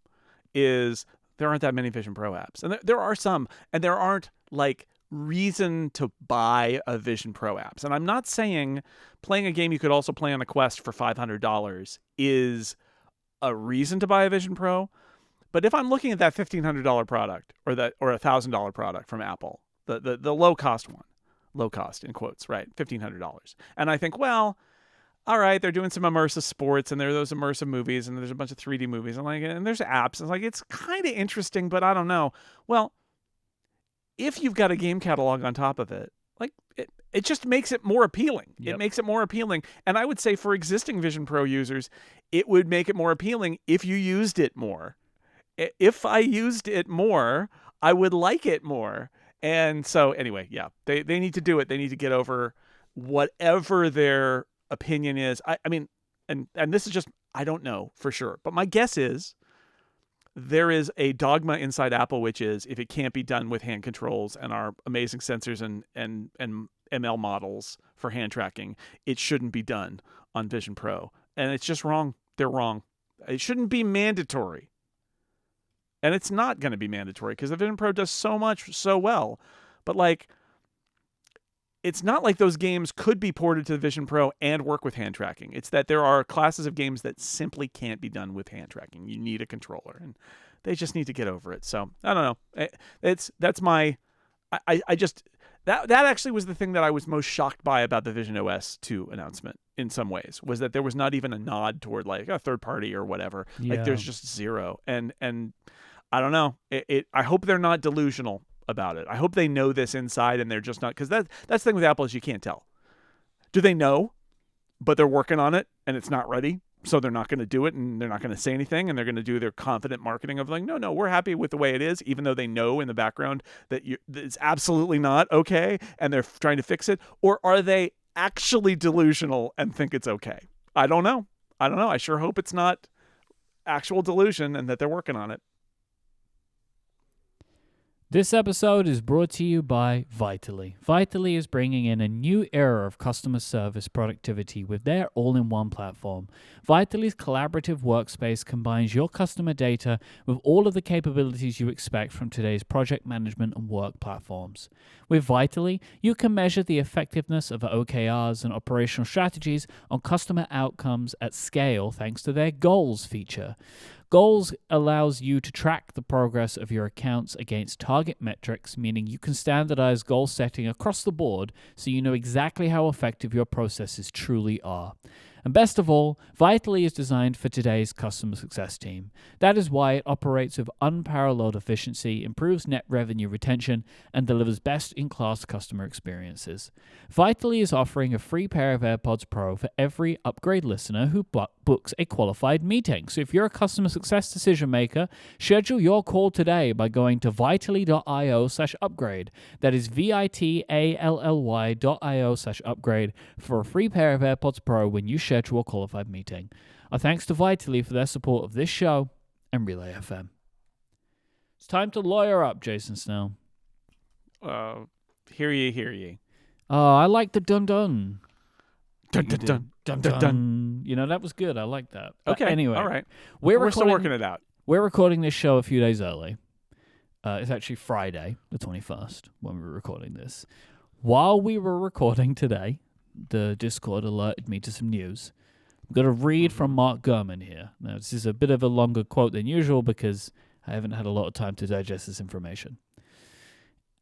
is there aren't that many Vision Pro apps. And there are some, and there aren't like reason to buy a Vision Pro apps. And I'm not saying playing a game you could also play on a Quest for $500 is a reason to buy a Vision Pro. But if I'm looking at that $1,500 product or $1,000 product from Apple, the low cost one, low cost in quotes, right? $1,500. And I think, well, all right, they're doing some immersive sports and there are those immersive movies and there's a bunch of 3D movies and there's apps. It's like, it's kind of interesting, but I don't know. Well, if you've got a game catalog on top of it, like it just makes it more appealing. Yep. It makes it more appealing. And I would say for existing Vision Pro users, it would make it more appealing if you used it more. If I used it more, I would like it more. And so anyway, yeah, they need to do it. They need to get over whatever their opinion is. I mean, and this is just, I don't know for sure, but my guess is there is a dogma inside Apple, which is if it can't be done with hand controls and our amazing sensors and ML models for hand tracking, it shouldn't be done on Vision Pro. And it's just wrong. They're wrong. It shouldn't be mandatory. And it's not going to be mandatory because the Vision Pro does so much so well. But like, it's not like those games could be ported to the Vision Pro and work with hand tracking. It's that there are classes of games that simply can't be done with hand tracking. You need a controller, and they just need to get over it. So I don't know. That actually was the thing that I was most shocked by about the Vision OS 2 announcement in some ways, was that there was not even a nod toward like a third party or whatever. Yeah. Like there's just zero. And I don't know. I hope they're not delusional about it. I hope they know this inside and they're just not, because that's the thing with Apple is you can't tell. Do they know, but they're working on it and it's not ready, so they're not going to do it and they're not going to say anything and they're going to do their confident marketing of like, no, we're happy with the way it is, even though they know in the background that it's absolutely not okay and they're trying to fix it? Or are they actually delusional and think it's okay? I don't know. I sure hope it's not actual delusion and that they're working on it. This episode is brought to you by Vitally. Vitally is bringing in a new era of customer service productivity with their all-in-one platform. Vitaly's collaborative workspace combines your customer data with all of the capabilities you expect from today's project management and work platforms. With Vitally, you can measure the effectiveness of OKRs and operational strategies on customer outcomes at scale thanks to their Goals feature. Goals allows you to track the progress of your accounts against target metrics, meaning you can standardize goal setting across the board so you know exactly how effective your processes truly are. And best of all, Vitally is designed for today's customer success team. That is why it operates with unparalleled efficiency, improves net revenue retention, and delivers best-in-class customer experiences. Vitally is offering a free pair of AirPods Pro for every upgrade listener who books a qualified meeting. So if you're a customer success decision maker, schedule your call today by going to vitally.io/upgrade. That is vitally.io/upgrade for a free pair of AirPods Pro when you schedule a qualified meeting. Our thanks to Vitally for their support of this show and Relay FM. It's time to lawyer up, Jason Snell. Hear ye. Oh, I like the dun-dun. Dun-dun-dun. Dun-dun. You know, that was good. I like that. But Okay, anyway. all right. We're still working it out. We're recording this show a few days early. It's actually Friday, the 21st, when we were recording this. While we were recording today, the Discord alerted me to some news. I'm going to read from Mark Gurman here. Now, this is a bit of a longer quote than usual because I haven't had a lot of time to digest this information.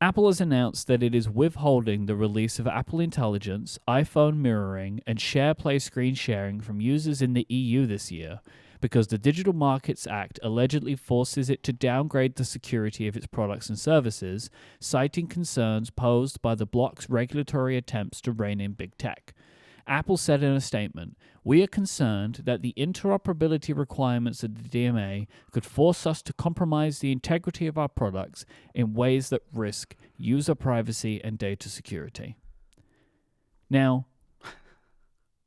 Apple has announced that it is withholding the release of Apple Intelligence, iPhone mirroring, and SharePlay screen sharing from users in the EU this year because the Digital Markets Act allegedly forces it to downgrade the security of its products and services, citing concerns posed by the bloc's regulatory attempts to rein in big tech. Apple said in a statement, "We are concerned that the interoperability requirements of the DMA could force us to compromise the integrity of our products in ways that risk user privacy and data security." Now,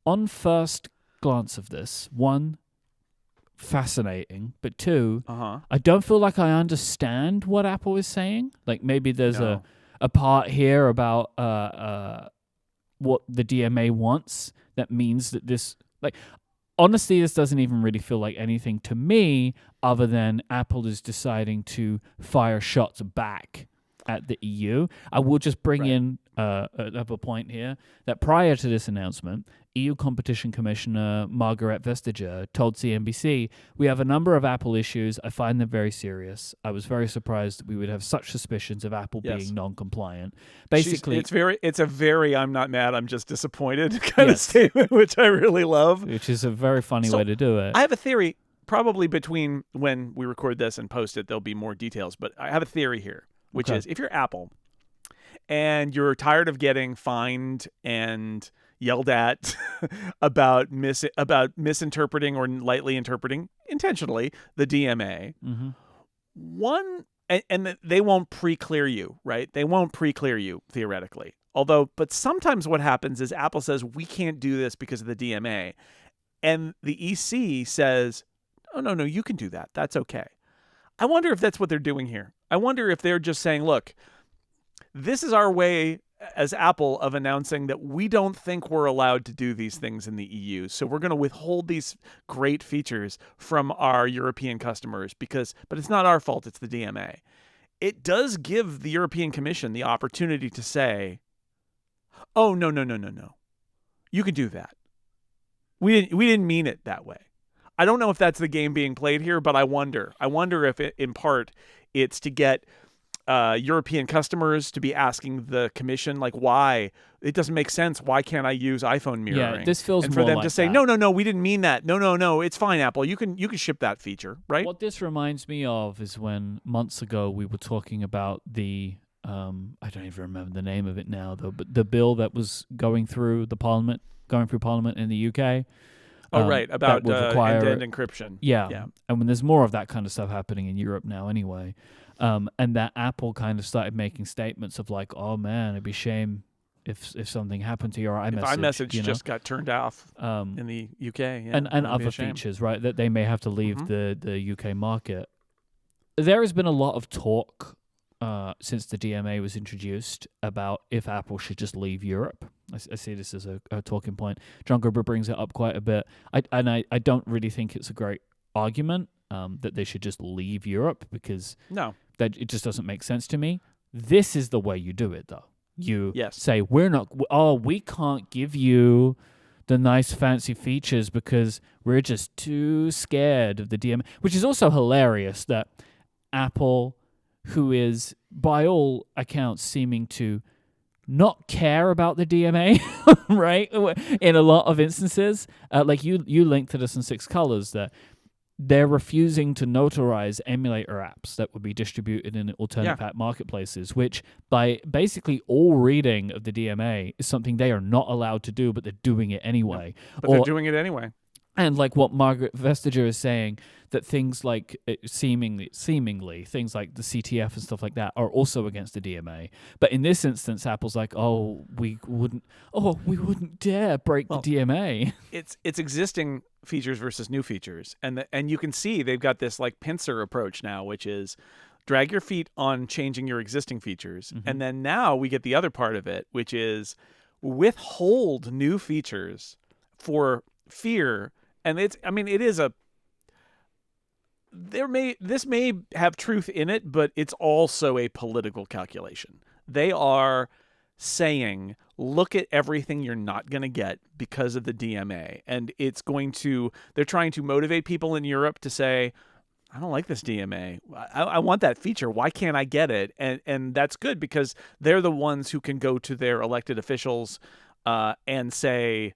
on first glance of this, one, fascinating, but two, I don't feel like I understand what Apple is saying. Like maybe there's a part here about what the DMA wants that means that this, like, honestly, this doesn't even really feel like anything to me other than Apple is deciding to fire shots back at the EU. I will just bring in another point here that prior to this announcement, EU Competition Commissioner Margaret Vestager told CNBC, "We have a number of Apple issues. I find them very serious. I was very surprised that we would have such suspicions of Apple being non-compliant." Basically, it's a very I'm not mad, I'm just disappointed kind of statement, which I really love. Which is a very funny way to do it. I have a theory. Probably between when we record this and post it, there'll be more details. But I have a theory here, which is if you're Apple and you're tired of getting fined and yelled at about misinterpreting or lightly interpreting intentionally the DMA, and they won't pre-clear you, right? They won't pre-clear you theoretically. But sometimes what happens is Apple says we can't do this because of the DMA, and the EC says, "Oh no, you can do that. That's okay." I wonder if that's what they're doing here. I wonder if they're just saying, "Look, this is our way as Apple of announcing that we don't think we're allowed to do these things in the EU. So we're going to withhold these great features from our European customers but it's not our fault. It's the DMA." It does give the European Commission the opportunity to say, "Oh, no. You can do that. We didn't mean it that way." I don't know if that's the game being played here, but I wonder if in part it's to get European customers to be asking the commission, like, why it doesn't make sense. Why can't I use iPhone mirroring? Yeah, this feels and for more them like to say, that. no, we didn't mean that. No, it's fine, Apple. You can ship that feature, right? What this reminds me of is when months ago we were talking about the I don't even remember the name of it now though, but the bill that was going through Parliament in the UK. About end-to-end encryption. Yeah, and when there's more of that kind of stuff happening in Europe now anyway. And that Apple kind of started making statements of like, "Oh man, it'd be a shame if something happened to your iMessage." If iMessage just got turned off in the UK, and other features, right, that they may have to leave the UK market. There has been a lot of talk since the DMA was introduced about if Apple should just leave Europe. I see this as a talking point. John Gruber brings it up quite a bit. I don't really think it's a great argument that they should just leave Europe, because No. that it just doesn't make sense to me. This is the way you do it, though. You Yes. say, we can't give you the nice fancy features because we're just too scared of the DMA, which is also hilarious that Apple, who is by all accounts seeming to not care about the DMA, right? In a lot of instances, like you linked to this in 6 Colors, that they're refusing to notarize emulator apps that would be distributed in alternative app marketplaces, which by basically all reading of the DMA is something they are not allowed to do, but they're doing it anyway. No, but they're doing it anyway. And like what Margaret Vestager is saying, that things like seemingly things like the CTF and stuff like that are also against the DMA. But in this instance, Apple's like, we wouldn't dare break the DMA. It's existing features versus new features, and you can see they've got this like pincer approach now, which is drag your feet on changing your existing features, and then now we get the other part of it, which is withhold new features for fear. And this may have truth in it, but it's also a political calculation. They are saying, look at everything you're not going to get because of the DMA. And they're trying to motivate people in Europe to say, I don't like this DMA. I want that feature. Why can't I get it? And that's good, because they're the ones who can go to their elected officials and say,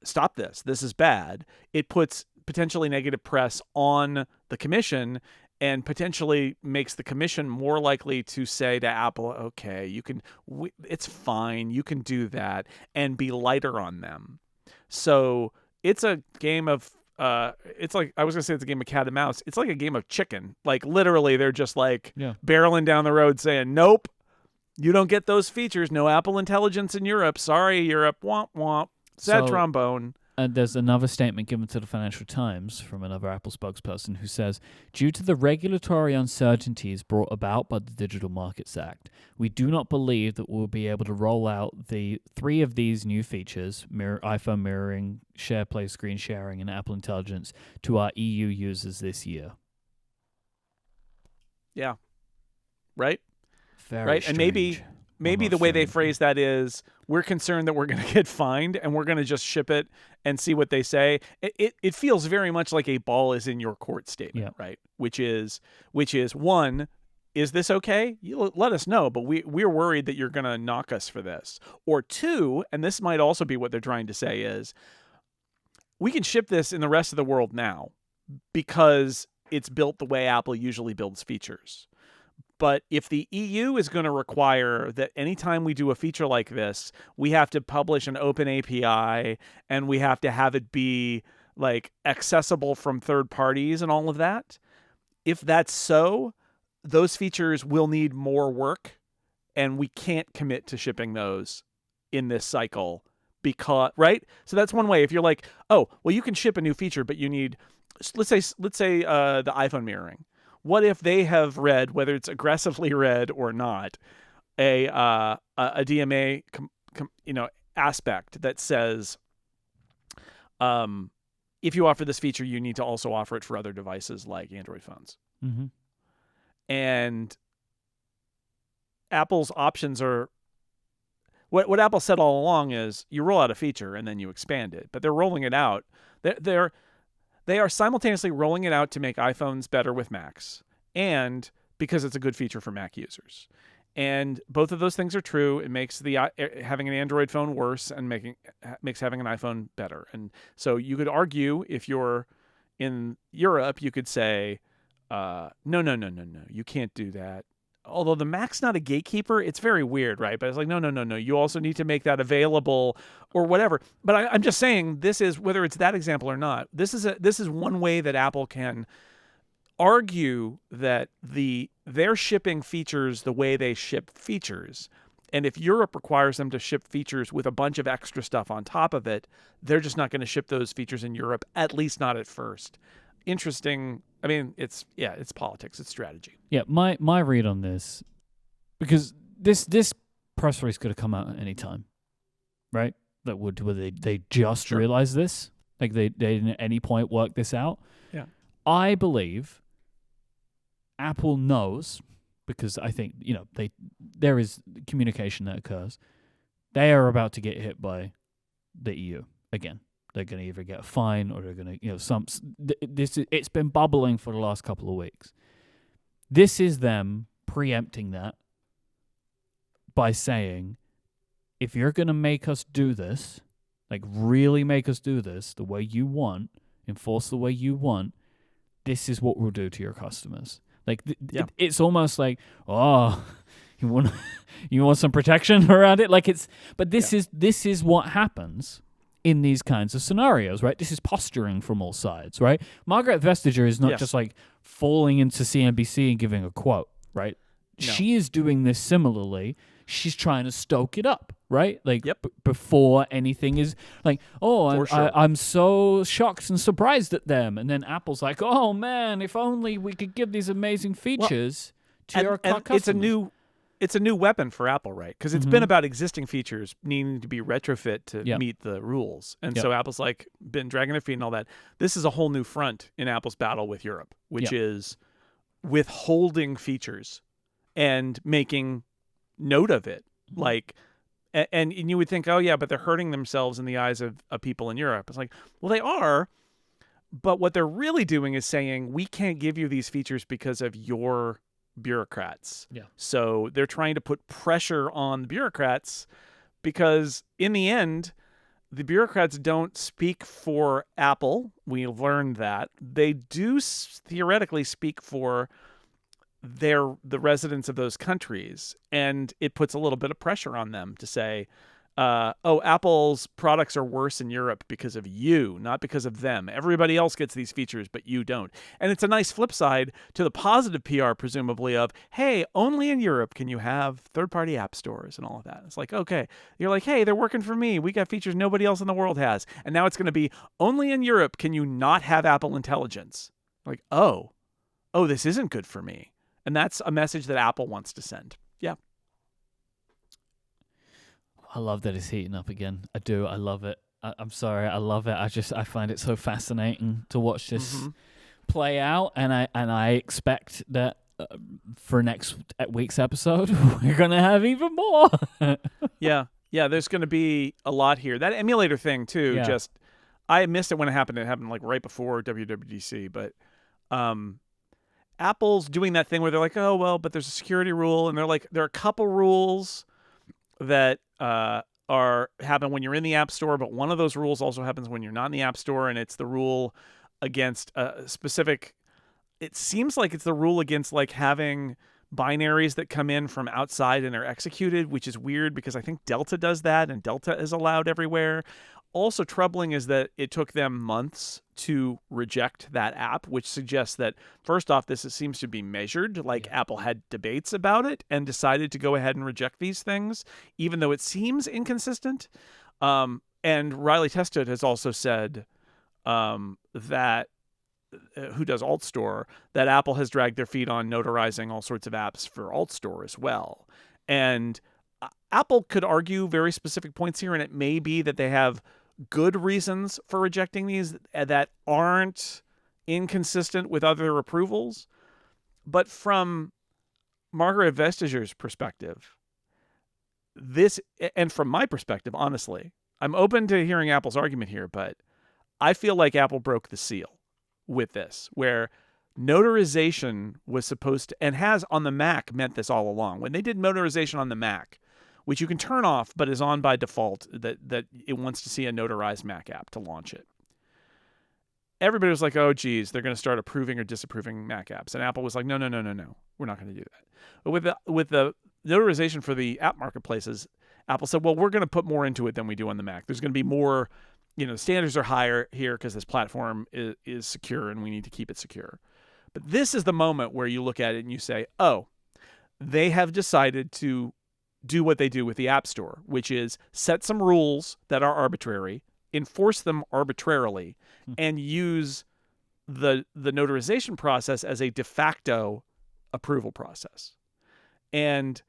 stop this. This is bad. It puts potentially negative press on the commission and potentially makes the commission more likely to say to Apple, okay, it's fine. You can do that, and be lighter on them. So it's a game of, it's like, I was going to say it's a game of cat and mouse. It's like a game of chicken. Like literally they're just like barreling down the road saying, nope, you don't get those features. No Apple Intelligence in Europe. Sorry, Europe. Womp womp. Sad trombone. And there's another statement given to the Financial Times from another Apple spokesperson who says, due to the regulatory uncertainties brought about by the Digital Markets Act, we do not believe that we'll be able to roll out the 3 of these new features, iPhone mirroring, SharePlay screen sharing, and Apple Intelligence, to our EU users this year. Yeah. Right? Very right. strange. And maybe the way they phrase that is, we're concerned that we're going to get fined and we're going to just ship it and see what they say. It feels very much like a ball is in your court statement, right? Which is one, is this okay? You let us know, but we're worried that you're going to knock us for this. Or 2, and this might also be what they're trying to say, is we can ship this in the rest of the world now because it's built the way Apple usually builds features. But if the EU is going to require that anytime we do a feature like this, we have to publish an open API and we have to have it be like accessible from third parties and all of that, if that's so, those features will need more work, and we can't commit to shipping those in this cycle because, right? So that's one way. If you're like, oh, well, you can ship a new feature, but you need, let's say the iPhone mirroring. What if they have read, whether it's aggressively read or not, a DMA aspect that says, if you offer this feature, you need to also offer it for other devices like Android phones. Mm-hmm. And Apple's options are, what Apple said all along is, you roll out a feature and then you expand it, but they're rolling it out. They are simultaneously rolling it out to make iPhones better with Macs, and because it's a good feature for Mac users. And both of those things are true. It makes having an Android phone worse and makes having an iPhone better. And so you could argue, if you're in Europe, you could say, no, you can't do that. Although the Mac's not a gatekeeper, it's very weird, right? But it's like, no. You also need to make that available or whatever. But I'm just saying, this is, whether it's that example or not, this is one way that Apple can argue that they're shipping features the way they ship features. And if Europe requires them to ship features with a bunch of extra stuff on top of it, they're just not going to ship those features in Europe, at least not at first. Interesting. I mean, it's politics, it's strategy. Yeah, my read on this because this press release could have come out at any time, right? That would they just Sure. realize this? Like they didn't at any point work this out? Yeah. I believe Apple knows, because I think, there is communication that occurs. They are about to get hit by the EU again. They're going to either get a fine or they're going to, it's been bubbling for the last couple of weeks. This is them preempting that by saying, if you're going to make us do this, like really make us do this the way you want, enforce the way you want, this is what we'll do to your customers. Like it's almost like, oh, you want some protection around it? Like but this is what happens in these kinds of scenarios, right? This is posturing from all sides, right? Margaret Vestager is not just like falling into CNBC and giving a quote, right? No. She is doing this similarly. She's trying to stoke it up, right? Like before anything is like, I'm so shocked and surprised at them. And then Apple's like, oh man, if only we could give these amazing features to our customers. It's a new weapon for Apple, right? Because it's been about existing features needing to be retrofit to meet the rules. And so Apple's like been dragging their feet and all that. This is a whole new front in Apple's battle with Europe, which is withholding features and making note of it. Like, and you would think, oh yeah, but they're hurting themselves in the eyes of people in Europe. It's like, well, they are, but what they're really doing is saying, we can't give you these features because of your bureaucrats. Yeah. So they're trying to put pressure on the bureaucrats, because in the end, the bureaucrats don't speak for Apple. We learned that. They do theoretically speak for the residents of those countries, and it puts a little bit of pressure on them to say, Apple's products are worse in Europe because of you, not because of them. Everybody else gets these features, but you don't. And it's a nice flip side to the positive PR, presumably, of, hey, only in Europe can you have third-party app stores and all of that. It's like, okay, you're like, hey, they're working for me. We got features nobody else in the world has. And now it's going to be, only in Europe can you not have Apple Intelligence. Like, oh, this isn't good for me. And that's a message that Apple wants to send. Yeah. I love that it's heating up again. I do. I love it. I'm sorry. I love it. I find it so fascinating to watch this play out. And I expect that for next week's episode, we're going to have even more. Yeah. There's going to be a lot here. That emulator thing too. Yeah. I missed it when it happened. It happened like right before WWDC, but, Apple's doing that thing where they're like, oh, well, but there's a security rule. And they're like, there are a couple rules that happen when you're in the App Store, but one of those rules also happens when you're not in the App Store, and it's the rule against a specific... It seems like it's the rule against like having binaries that come in from outside and are executed, which is weird because I think Delta does that, and Delta is allowed everywhere. Also troubling is that it took them months to reject that app, which suggests that, first off, this seems to be measured, like Apple had debates about it and decided to go ahead and reject these things, even though it seems inconsistent. And Riley Testut has also said that, who does AltStore, that Apple has dragged their feet on notarizing all sorts of apps for AltStore as well. And Apple could argue very specific points here, and it may be that they have good reasons for rejecting these that aren't inconsistent with other approvals. But from Margaret Vestager's perspective, and from my perspective, honestly, I'm open to hearing Apple's argument here, but I feel like Apple broke the seal with this, where notarization was supposed to, and has on the Mac meant this all along. When they did notarization on the Mac, which you can turn off, but is on by default, that it wants to see a notarized Mac app to launch it. Everybody was like, oh, geez, they're going to start approving or disapproving Mac apps. And Apple was like, no, we're not going to do that. But with the notarization for the app marketplaces, Apple said, well, we're going to put more into it than we do on the Mac. There's going to be more, standards are higher here because this platform is secure and we need to keep it secure. But this is the moment where you look at it and you say, oh, they have decided to do what they do with the App Store, which is set some rules that are arbitrary, enforce them arbitrarily, and use the notarization process as a de facto approval process. And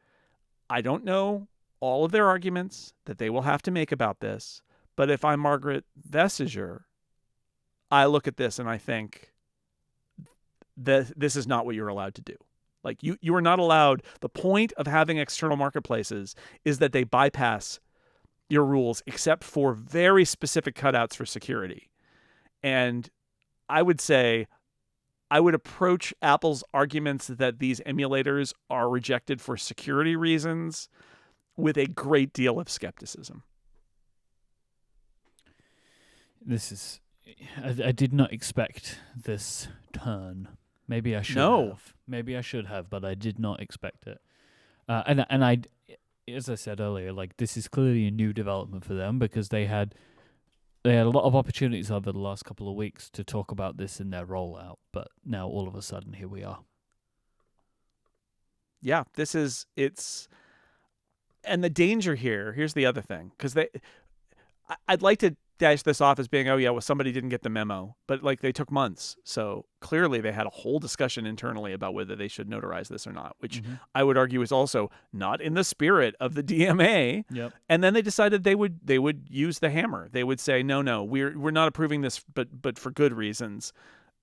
I don't know all of their arguments that they will have to make about this, but if I'm Margaret Vestager, I look at this and I think that this is not what you're allowed to do. Like you are not allowed. The point of having external marketplaces is that they bypass your rules except for very specific cutouts for security. And I would say I would approach Apple's arguments that these emulators are rejected for security reasons with a great deal of skepticism. I did not expect this turn. Maybe I should have. Maybe I should have, but I did not expect it. And I, as I said earlier, like this is clearly a new development for them because they had a lot of opportunities over the last couple of weeks to talk about this in their rollout, but now all of a sudden here we are. Yeah, and the danger here's the other thing, because I'd like to dash this off as being, oh yeah, well, somebody didn't get the memo, but like they took months. So clearly they had a whole discussion internally about whether they should notarize this or not, which I would argue is also not in the spirit of the DMA. Yep. And then they decided they would use the hammer. They would say, no, we're not approving this, but for good reasons,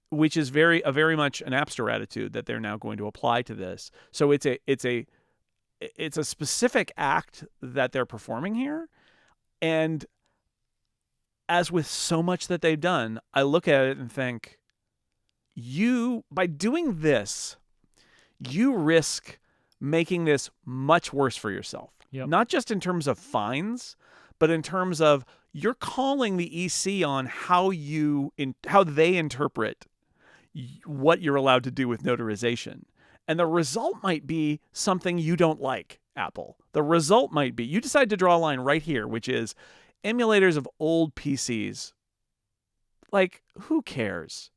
which is very much an App Store attitude that they're now going to apply to this. So it's a specific act that they're performing here. And as with so much that they've done, I look at it and think, by doing this, you risk making this much worse for yourself. Yep. Not just in terms of fines, but in terms of you're calling the EC on how they interpret what you're allowed to do with notarization. And the result might be something you don't like, Apple. The result might be you decide to draw a line right here, which is emulators of old PCs. Like, who cares?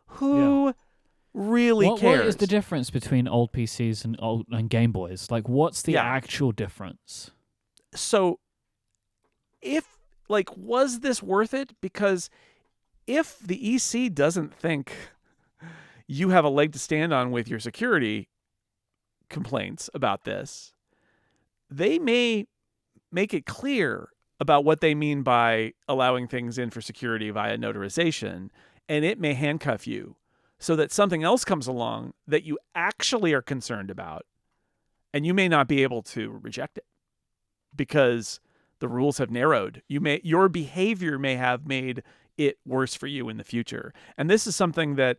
Who really cares? What is the difference between old PCs and Game Boys? Like, what's the actual difference? So, was this worth it? Because if the EC doesn't think you have a leg to stand on with your security complaints about this, they may make it clear about what they mean by allowing things in for security via notarization, and it may handcuff you so that something else comes along that you actually are concerned about, and you may not be able to reject it because the rules have narrowed. Your behavior may have made it worse for you in the future. And this is something that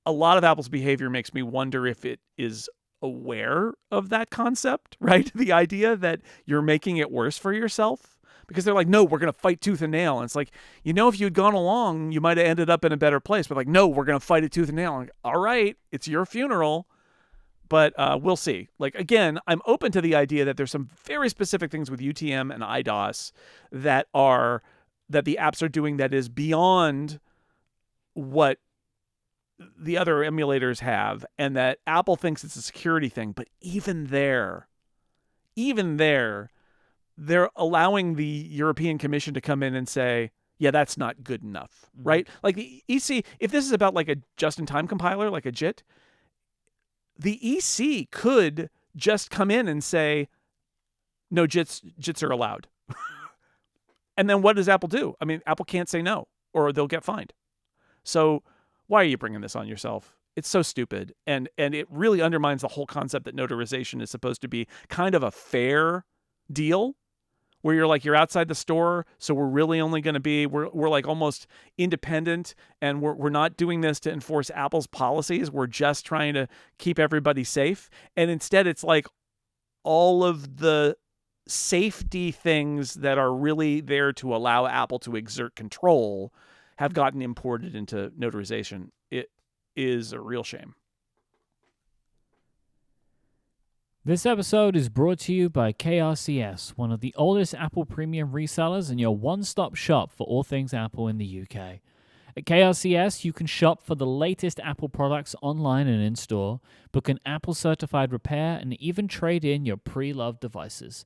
a lot of Apple's behavior makes me wonder if it is aware of that concept, right? The idea that you're making it worse for yourself, because they're like, no, we're going to fight tooth and nail. And it's like, if you'd gone along, you might have ended up in a better place, but like, no, we're going to fight it tooth and nail. Like, all right, it's your funeral, but we'll see. Like, again, I'm open to the idea that there's some very specific things with UTM and IDOS that the apps are doing that is beyond what the other emulators have, and that Apple thinks it's a security thing. But even there, they're allowing the European Commission to come in and say, yeah, that's not good enough, right? Like the EC, if this is about like a just-in-time compiler, like a JIT, the EC could just come in and say, no, JITs are allowed. And then what does Apple do? I mean, Apple can't say no, or they'll get fined. So why are you bringing this on yourself? It's so stupid. And it really undermines the whole concept that notarization is supposed to be kind of a fair deal, where you're like, you're outside the store, so we're really only going to be, we're like almost independent, and we're not doing this to enforce Apple's policies. We're just trying to keep everybody safe. And instead, it's like all of the safety things that are really there to allow Apple to exert control have gotten imported into notarization. It is a real shame. This episode is brought to you by KRCS, one of the oldest Apple premium resellers and your one-stop shop for all things Apple in the UK. At KRCS, you can shop for the latest Apple products online and in-store, book an Apple-certified repair, and even trade in your pre-loved devices.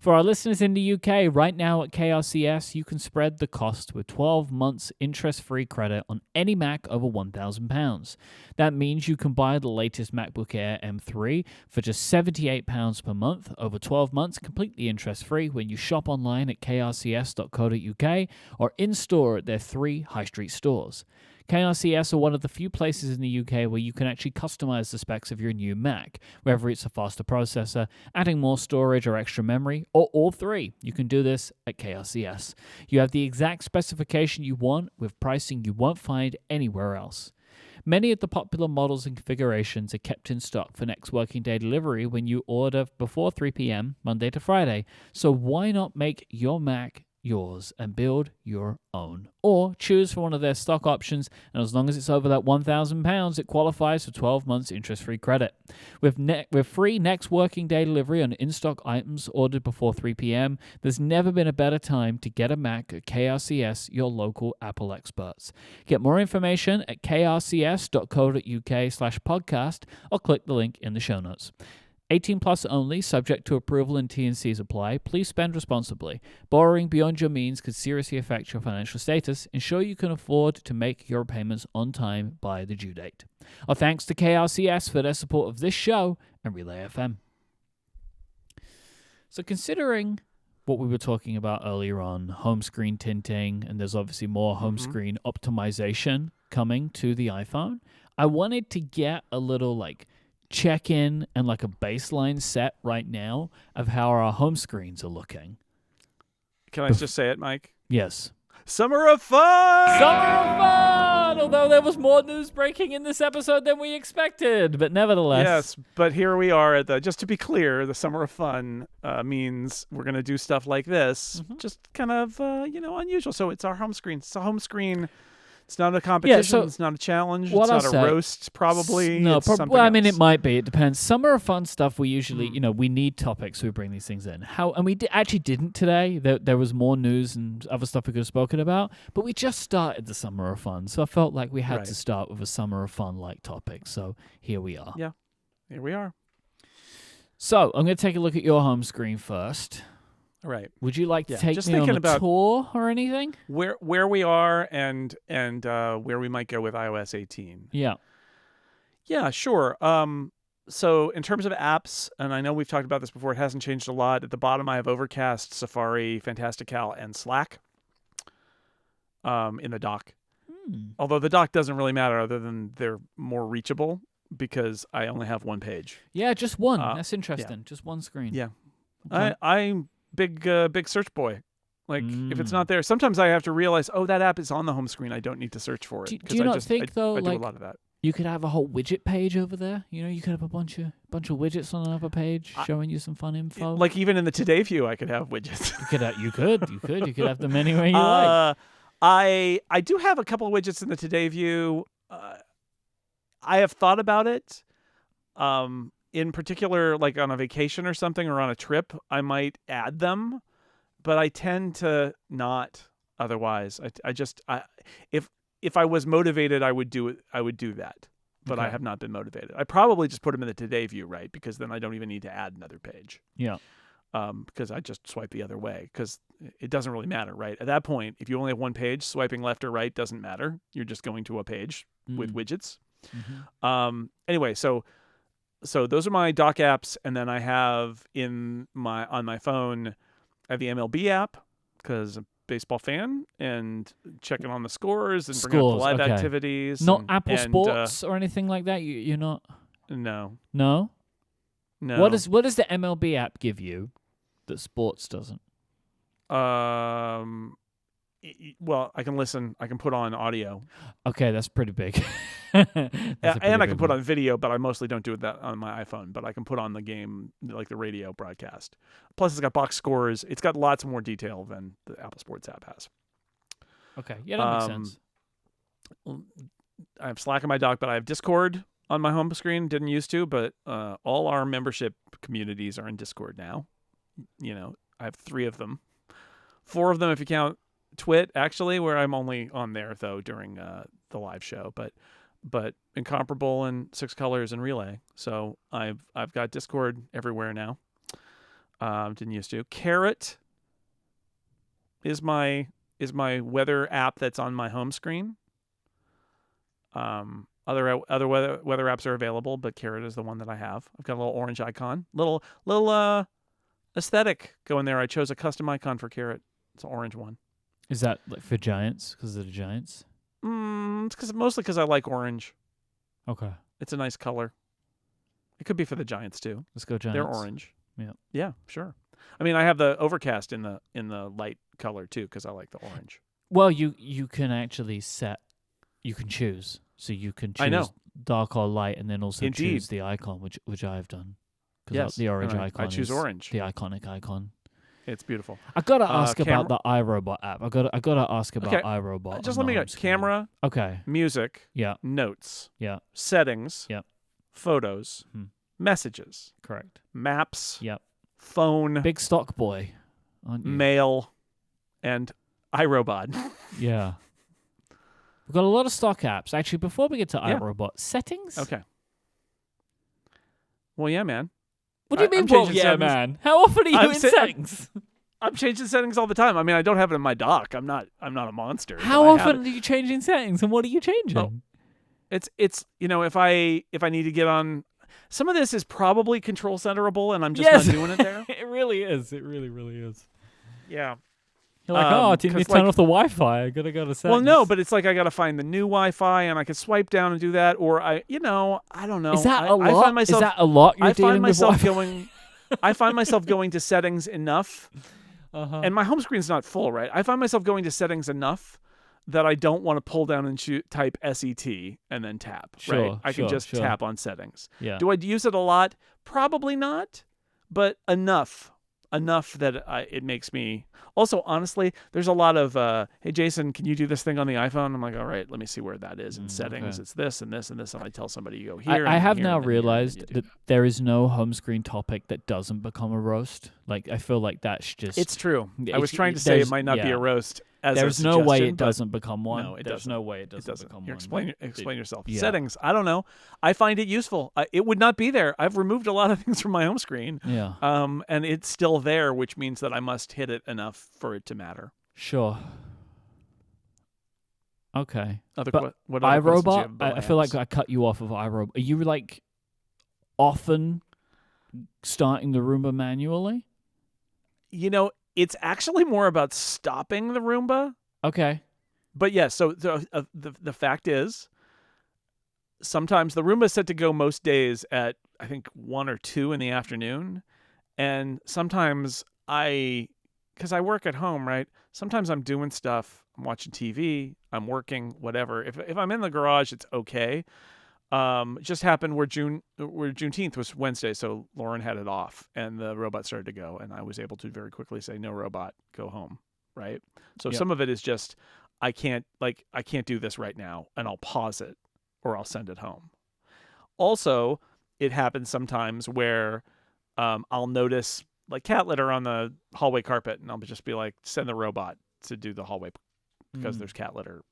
For our listeners in the UK, right now at KRCS, you can spread the cost with 12 months interest-free credit on any Mac over £1,000. That means you can buy the latest MacBook Air M3 for just £78 per month over 12 months, completely interest-free when you shop online at krcs.co.uk or in-store at their 3 high street stores. KRCS are one of the few places in the UK where you can actually customize the specs of your new Mac, whether it's a faster processor, adding more storage or extra memory, or all three. You can do this at KRCS. You have the exact specification you want with pricing you won't find anywhere else. Many of the popular models and configurations are kept in stock for next working day delivery when you order before 3 p.m. Monday to Friday. So why not make your Mac yours and build your own, or choose for one of their stock options, and as long as it's over that £1,000, it qualifies for 12 months interest-free credit. With free next working day delivery on in-stock items ordered before 3 p.m., there's never been a better time to get a Mac at KRCS, your local Apple experts. Get more information at krcs.co.uk/podcast or click the link in the show notes. 18 plus only, subject to approval and T&Cs apply. Please spend responsibly. Borrowing beyond your means could seriously affect your financial status. Ensure you can afford to make your payments on time by the due date. Our thanks to KRCS for their support of this show and Relay FM. So considering what we were talking about earlier on, home screen tinting, and there's obviously more home screen optimization coming to the iPhone, I wanted to get a little check-in and a baseline set right now of how our home screens are looking. Can I just say it, Mike? Yes. Summer of fun! Summer of fun! Although there was more news breaking in this episode than we expected, but nevertheless. Yes, but here we are at just to be clear, the summer of fun means we're going to do stuff like this, just kind of, unusual. So it's our home screen. It's a home screen. It's not a competition. It's not a challenge. It's not a roast, probably. No, it's something I mean, else. it might be. It depends. Summer of fun stuff, we usually, we need topics, so we bring these things in. And we actually didn't today. There was more news and other stuff we could have spoken about, but we just started the summer of fun, so I felt like we had to start with a summer of fun-like topic. So here we are. Yeah, here we are. So I'm going to take a look at your home screen first. Right. Would you like to take me on a tour or anything? Where we are and where we might go with iOS 18. Yeah. Yeah, sure. So in terms of apps, and I know we've talked about this before, it hasn't changed a lot. At the bottom, I have Overcast, Safari, Fantastical, and Slack in the dock. Although the dock doesn't really matter other than they're more reachable because I only have one page. Yeah, just one. That's interesting. Yeah. Just one screen. Yeah. Okay. I'm big search boy. If it's not there, sometimes I have to realize, that app is on the home screen. I don't need to search for it. Do you not think though, I do a lot of that. You could have a whole widget page over there. You could have a bunch of widgets on another page showing you some fun info. Even in the Today view, I could have widgets. You could have them anywhere you like. I do have a couple of widgets in the Today view. I have thought about it. In particular, on a vacation or something or on a trip, I might add them, but I tend to not otherwise. If I was motivated, I would do it. I would do that, but I have not been motivated. I probably just put them in the Today view, right? Because then I don't even need to add another page. Yeah. Because I just swipe the other way because it doesn't really matter, right? At that point, if you only have one page, swiping left or right doesn't matter. You're just going to a page with widgets. Anyway, so those are my dock apps, and then I have on my phone, I have the MLB app because I'm a baseball fan and checking on the scores and bringing up the live activities. Not Apple Sports or anything like that. You're not. No. No. No. What does the MLB app give you that sports doesn't? Well, I can listen. I can put on audio. Okay, that's pretty big. And I can put on video, but I mostly don't do that on my iPhone. But I can put on the game, the radio broadcast. Plus, it's got box scores. It's got lots more detail than the Apple Sports app has. Okay, yeah, that makes sense. I have Slack in my dock, but I have Discord on my home screen. Didn't used to, but all our membership communities are in Discord now. I have 3 of them. 4 of them if you count Twit, actually, where I'm only on there though during the live show, but Incomparable and 6 Colors and Relay. So I've got Discord everywhere now. Didn't used to. Carrot is my weather app that's on my home screen. Other weather apps are available, but Carrot is the one that I have. I've got a little orange icon, little aesthetic going there. I chose a custom icon for Carrot. It's an orange one. Is that like for Giants? Because of the Giants? It's mostly because I like orange. Okay. It's a nice color. It could be for the Giants too. Let's go Giants. They're orange. Yeah. Yeah, sure. I mean, I have the overcast in the light color too because I like the orange. Well, you can actually you can choose. So you can choose I know. dark or light, and then also Indeed. choose the icon, which I have done. Yes, the orange icon. I choose is orange. The iconic icon. It's beautiful. I gotta ask about the iRobot app. I gotta ask about Okay. iRobot. Just let me go. Camera. Okay. Music. Yeah. Notes. Yeah. Settings. Yep. Photos. Messages. Correct. Maps. Yep. Phone. Big stock boy, aren't you? Mail. And iRobot. Yeah. We've got a lot of stock apps. Actually, before we get to iRobot, settings? Okay. Well, yeah, man. What do you mean, I'm well, changing yeah, settings. man? How often are you in settings? I'm changing settings all the time. I mean, I don't have it in my dock. I'm not a monster. How often are you changing settings, and what are you changing? Oh, it's if I need to get on, some of this is probably control centerable, and I'm just not doing it there. It really is. It really, really is. Yeah. You're like, didn't you turn off the Wi-Fi? I gotta go to settings. Well, no, but it's like I gotta find the new Wi-Fi, and I can swipe down and do that, or I don't know. Is that a lot? I find myself, is that a lot? You're I dealing find myself with going. I find myself going to settings enough, and my home screen's not full, right? I find myself going to settings enough that I don't want to pull down and type SET and then tap. Sure, right? I can just tap on settings. Yeah. Do I use it a lot? Probably not, but enough that it makes me. Also, honestly, there's a lot of, hey, Jason, can you do this thing on the iPhone? I'm like, all right, let me see where that is in settings. Okay. It's this and this and this. And I tell somebody, you go here. I have here, now and realized that there is no home screen topic that doesn't become a roast. Like, I feel like that's just... It's true. I was trying to say it might not be a roast. There's no way it doesn't become one. No, There's no way it doesn't become one. Explain yourself. Yeah. Settings. I don't know. I find it useful. It would not be there. I've removed a lot of things from my home screen. Yeah. And it's still there, which means that I must hit it enough for it to matter. Sure. Okay. What other iRobot? I feel like I cut you off of iRobot. Are you like often starting the Roomba manually? It's actually more about stopping the Roomba. Okay. But yes, so the fact is, sometimes the Roomba is set to go most days at, I think, 1 or 2 in the afternoon. And sometimes because I work at home, right? Sometimes I'm doing stuff. I'm watching TV. I'm working, whatever. If I'm in the garage, it's okay. It just happened where Juneteenth was Wednesday, so Lauren had it off, and the robot started to go, and I was able to very quickly say, "No, robot, go home." Right. So some of it is just I can't do this right now, and I'll pause it or I'll send it home. Also, it happens sometimes where I'll notice like cat litter on the hallway carpet, and I'll just be like, "Send the robot to do the hallway because there's cat litter."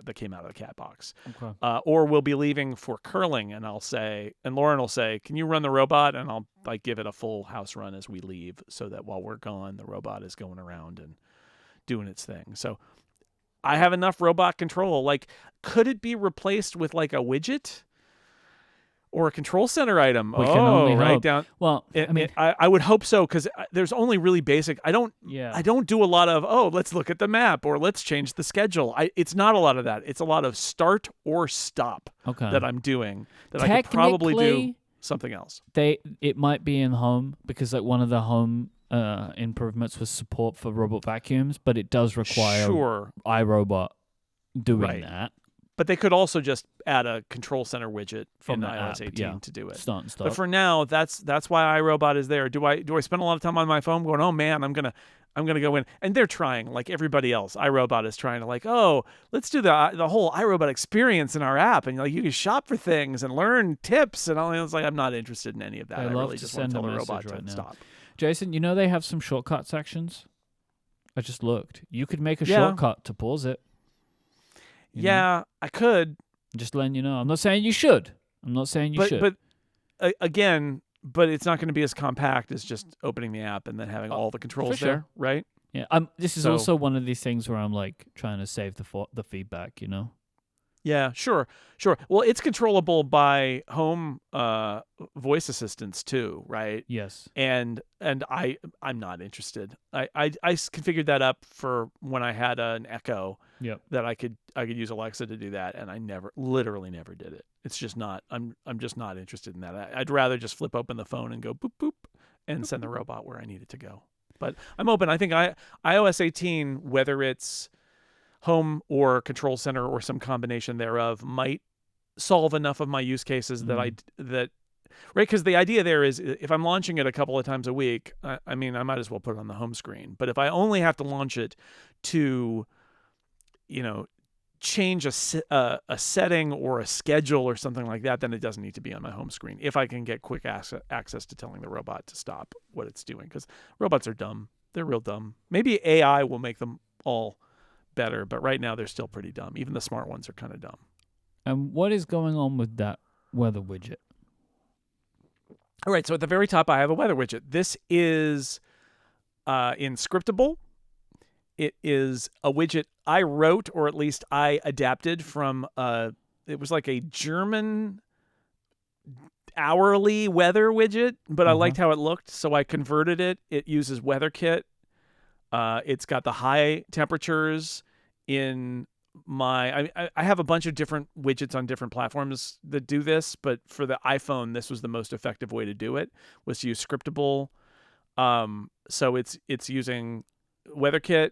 That came out of the cat box. Okay. Or we'll be leaving for curling, and Lauren will say, "Can you run the robot?" And I'll give it a full house run as we leave, so that while we're gone, the robot is going around and doing its thing. So I have enough robot control. Like, could it be replaced with like a widget or a control center item? We can only right hope. down. Well, I would hope so, because there's only really basic. I don't do a lot of, let's look at the map or let's change the schedule. It's not a lot of that. It's a lot of start or stop that I'm doing that I could probably do something else. It might be in home, because like one of the home improvements was support for robot vacuums, but it does require iRobot doing that. But they could also just add a control center widget from the iOS 18 to do it. Start and stop. But for now, that's why iRobot is there. Do I spend a lot of time on my phone going, "Oh man, I'm gonna go in," and they're trying like everybody else. iRobot is trying to like, let's do the whole iRobot experience in our app, and like you can shop for things and learn tips and all. It's like, I'm not interested in any of that. I really just want to tell the robot to stop. Jason, they have some shortcut sections. I just looked. You could make a shortcut to pause it. Yeah, I could. Just letting you know. I'm not saying you should. But again, but it's not going to be as compact as just opening the app and then having all the controls sure. there, right? Yeah. This is So- also one of these things where I'm like trying to save the feedback, you know? Yeah, sure. Well, it's controllable by home voice assistants too, right? Yes. And I'm not interested. I configured that up for when I had an Echo. Yep. That I could use Alexa to do that, and I literally never did it. It's just not. I'm just not interested in that. I'd rather just flip open the phone and go boop boop and send the robot where I need it to go. But I'm open. I think iOS 18, whether it's home or control center or some combination thereof, might solve enough of my use cases that right, because the idea there is if I'm launching it a couple of times a week, I mean, I might as well put it on the home screen. But if I only have to launch it to, change a setting or a schedule or something like that, then it doesn't need to be on my home screen. If I can get quick access to telling the robot to stop what it's doing, because robots are dumb. They're real dumb. Maybe AI will make them all better, but right now they're still pretty dumb. Even the smart ones are kind of dumb. And what is going on with that weather widget? All right, so at the very top, I have a weather widget. This is in Scriptable. It is a widget I wrote, or at least I adapted from, it was like a German hourly weather widget, but I liked how it looked, so I converted it. It uses WeatherKit. It's got the high temperatures in I have a bunch of different widgets on different platforms that do this, but for the iPhone, this was the most effective way to do it, was to use Scriptable. So it's using WeatherKit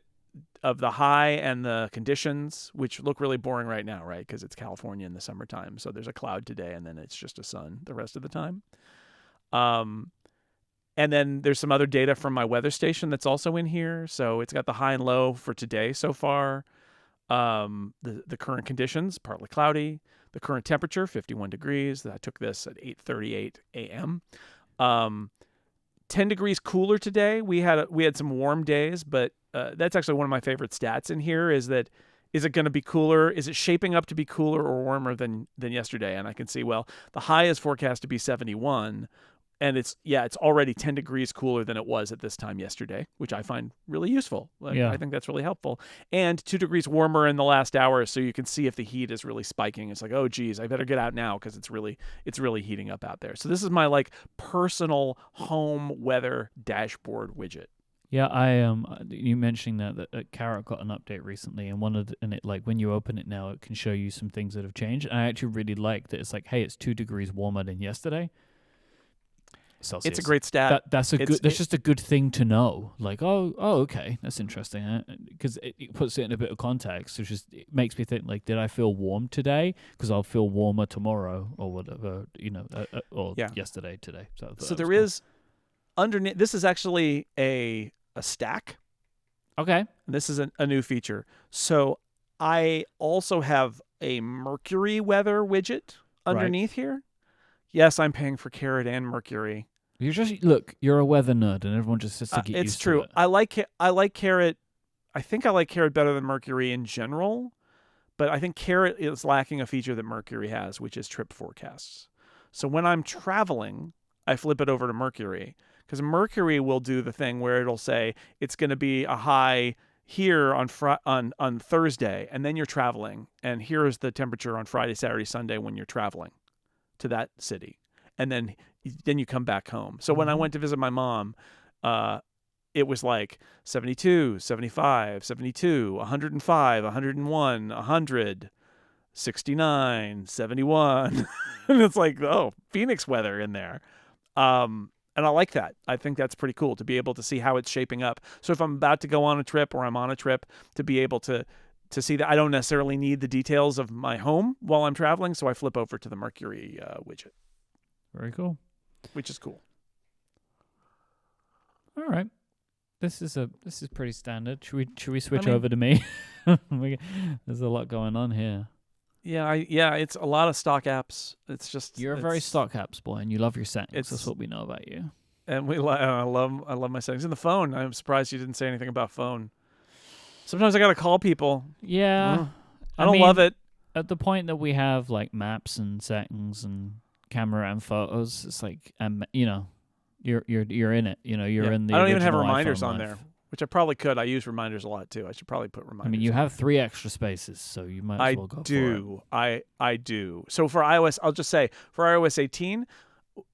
of the high and the conditions, which look really boring right now, right? Because it's California in the summertime. So there's a cloud today, and then it's just a sun the rest of the time. And then there's some other data from my weather station that's also in here. So it's got the high and low for today so far. The current conditions, partly cloudy. The current temperature, 51 degrees. I took this at 8:38 a.m. 10 degrees cooler today. We had some warm days, but that's actually one of my favorite stats in here is that, is it going to be cooler? Is it shaping up to be cooler or warmer than yesterday? And I can see, well, the high is forecast to be 71, and it's already 10 degrees cooler than it was at this time yesterday, which I find really useful. I think that's really helpful. And 2 degrees warmer in the last hour, so you can see if the heat is really spiking. It's like, oh geez, I better get out now because it's really heating up out there. So this is my personal home weather dashboard widget. Yeah, you mentioning that Carrot got an update recently, and when you open it now, it can show you some things that have changed. And I actually really like that. It's like, hey, it's 2 degrees warmer than yesterday. Celsius. It's a great stat. That's just a good thing to know. Like, oh, okay, that's interesting, because it puts it in a bit of context. It makes me think, like, did I feel warm today? Because I'll feel warmer tomorrow or whatever, or yesterday, today. So there is underneath. This is actually a stack. Okay, this is a new feature. So I also have a Mercury weather widget underneath here. Yes, I'm paying for Carrot and Mercury. You're a weather nerd, and everyone just has to get used to it. I like Carrot. I think I like Carrot better than Mercury in general, but I think Carrot is lacking a feature that Mercury has, which is trip forecasts. So when I'm traveling, I flip it over to Mercury, because Mercury will do the thing where it'll say it's going to be a high here on Thursday, and then you're traveling, and here is the temperature on Friday, Saturday, Sunday when you're traveling to that city, and then you come back home. So when I went to visit my mom, it was like 72, 75, 72, 105, 101, 100, 69, 71. And it's like, oh, Phoenix weather in there. And I like that. I think that's pretty cool to be able to see how it's shaping up. So if I'm about to go on a trip or I'm on a trip, to be able to see that. I don't necessarily need the details of my home while I'm traveling, so I flip over to the Mercury widget. Very cool. Which is cool. All right. This is pretty standard. Should we switch over to me? There's a lot going on here. Yeah, it's a lot of stock apps. It's just you're a very stock apps boy, and you love your settings. That's what we know about you. And I love my settings in the phone. I'm surprised you didn't say anything about phone. Sometimes I gotta call people. Yeah, I don't love it. At the point that we have like maps and settings and camera and photos. It's like, you're in it. You're in the. I don't even have original reminders iPhone on life. there, which I probably could. I use reminders a lot too. I should probably put reminders. I mean, you on have 3 extra spaces, so you might as well go for it. I do. So for iOS, I'll just say for iOS 18,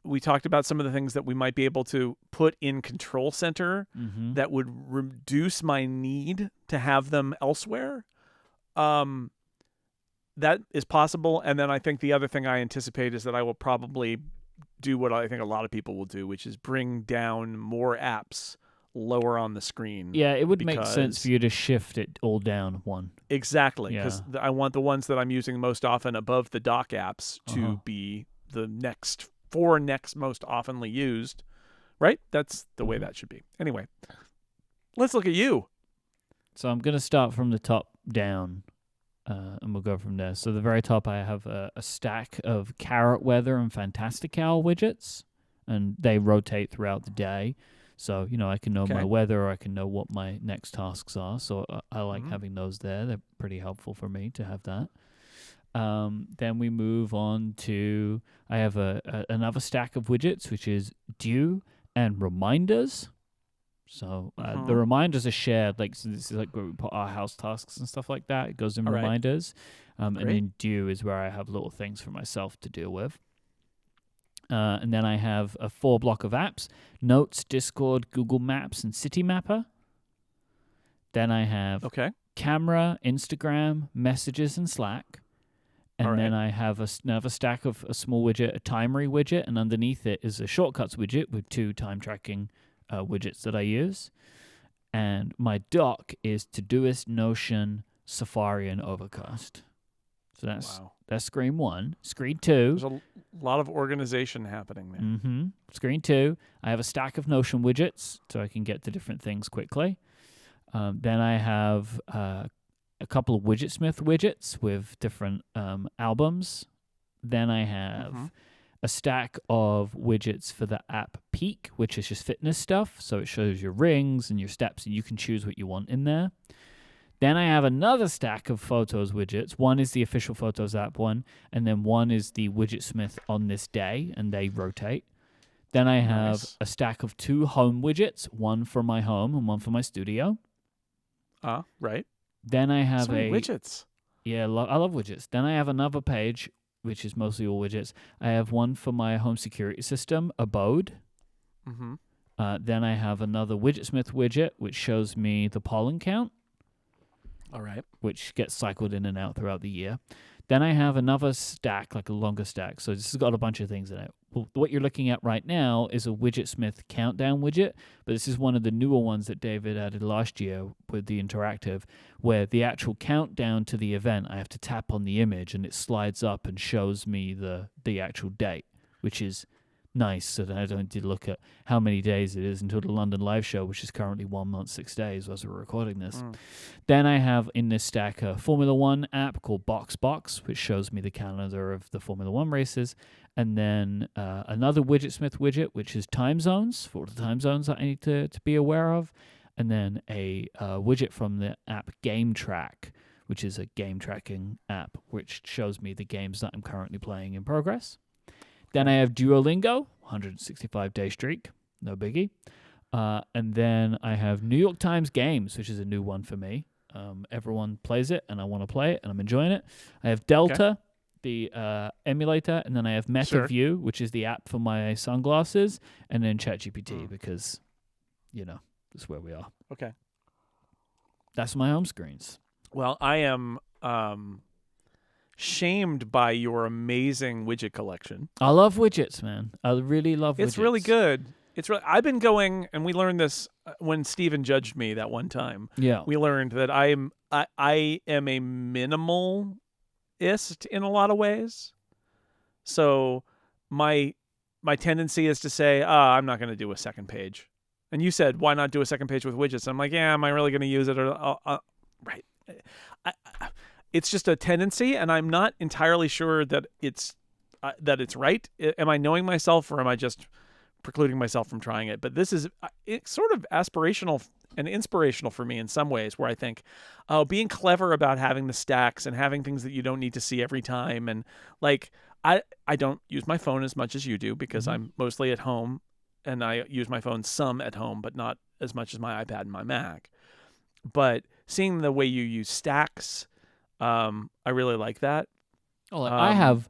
we talked about some of the things that we might be able to put in Control Center Mm-hmm. that would reduce my need to have them elsewhere. That is possible. And then I think the other thing I anticipate is that I will probably do what I think a lot of people will do, which is bring down more apps lower on the screen. Yeah, it would make sense for you to shift it all down one. Exactly, because I want the ones that I'm using most often above the dock apps to be the next 4 most oftenly used, right? That's the way that should be. Anyway, let's look at you. So I'm going to start from the top down, and we'll go from there. So the very top, I have a stack of Carrot Weather and Fantastical widgets, and they rotate throughout the day. So, I can know my weather, or I can know what my next tasks are. So I like having those there. They're pretty helpful for me to have that. Then we move on to, I have another stack of widgets, which is Due and Reminders. So the reminders are shared. Like, so this is like where we put our house tasks and stuff like that. It goes in reminders. And then Due is where I have little things for myself to deal with. And then I have a 4 block of apps: Notes, Discord, Google Maps, and City Mapper. Then I have Camera, Instagram, Messages, and Slack. And then I have another stack of a small widget, a Timery widget, and underneath it is a Shortcuts widget with 2 time tracking widgets that I use. And my dock is Todoist, Notion, Safari, and Overcast. So that's screen 1. Screen 2. There's a lot of organization happening there. Mm-hmm. Screen 2. I have a stack of Notion widgets, so I can get to different things quickly. Then I have a couple of Widgetsmith widgets with different albums. Then I have a stack of widgets for the app Peak, which is just fitness stuff. So it shows your rings and your steps, and you can choose what you want in there. Then I have another stack of Photos widgets. One is the official Photos app one, and then one is the Widgetsmith on this day, and they rotate. Then I have a stack of 2 home widgets, one for my home and one for my studio. Right. Then I have widgets. Yeah, I love widgets. Then I have another page, which is mostly all widgets. I have one for my home security system, Abode. Then I have another Widgetsmith widget, which shows me the pollen count. All right. Which gets cycled in and out throughout the year. Then I have another stack, like a longer stack. So this has got a bunch of things in it. Well, what you're looking at right now is a Widgetsmith countdown widget, but this is one of the newer ones that David added last year with the interactive, where the actual countdown to the event, I have to tap on the image and it slides up and shows me the actual date, which is nice, so that I don't need to look at how many days it is until the London live show, which is currently 1 month, 6 days as we're recording this. Then I have in this stack a Formula One app called Box, which shows me the calendar of the Formula One races. And then another Widgetsmith widget, which is time zones, for the time zones that I need to be aware of. And then a widget from the app Game Track, which is a game tracking app, which shows me the games that I'm currently playing in progress. Then I have Duolingo, 165-day streak, no biggie. And then I have New York Times Games, which is a new one for me. Everyone plays it, and I want to play it, and I'm enjoying it. I have Delta, the emulator, and then I have MetaView, which is the app for my sunglasses, and then ChatGPT, because, that's where we are. Okay. That's my home screens. Well, I am shamed by your amazing widget collection. I love widgets, man. I really love widgets. It's really good. I've been going, and we learned this when Steven judged me that one time. Yeah. We learned that I am a minimalist in a lot of ways. So my tendency is to say, I'm not going to do a second page. And you said, why not do a second page with widgets? I'm like, yeah, am I really going to use it? Right. It's just a tendency, and I'm not entirely sure that it's right. Am I knowing myself, or am I just precluding myself from trying it? But this is it's sort of aspirational and inspirational for me in some ways, where I think, being clever about having the stacks and having things that you don't need to see every time, and like I don't use my phone as much as you do because Mhm. I'm mostly at home, and I use my phone some at home, but not as much as my iPad and my Mac. But seeing the way you use stacks, I really like that. Oh, like I Um, have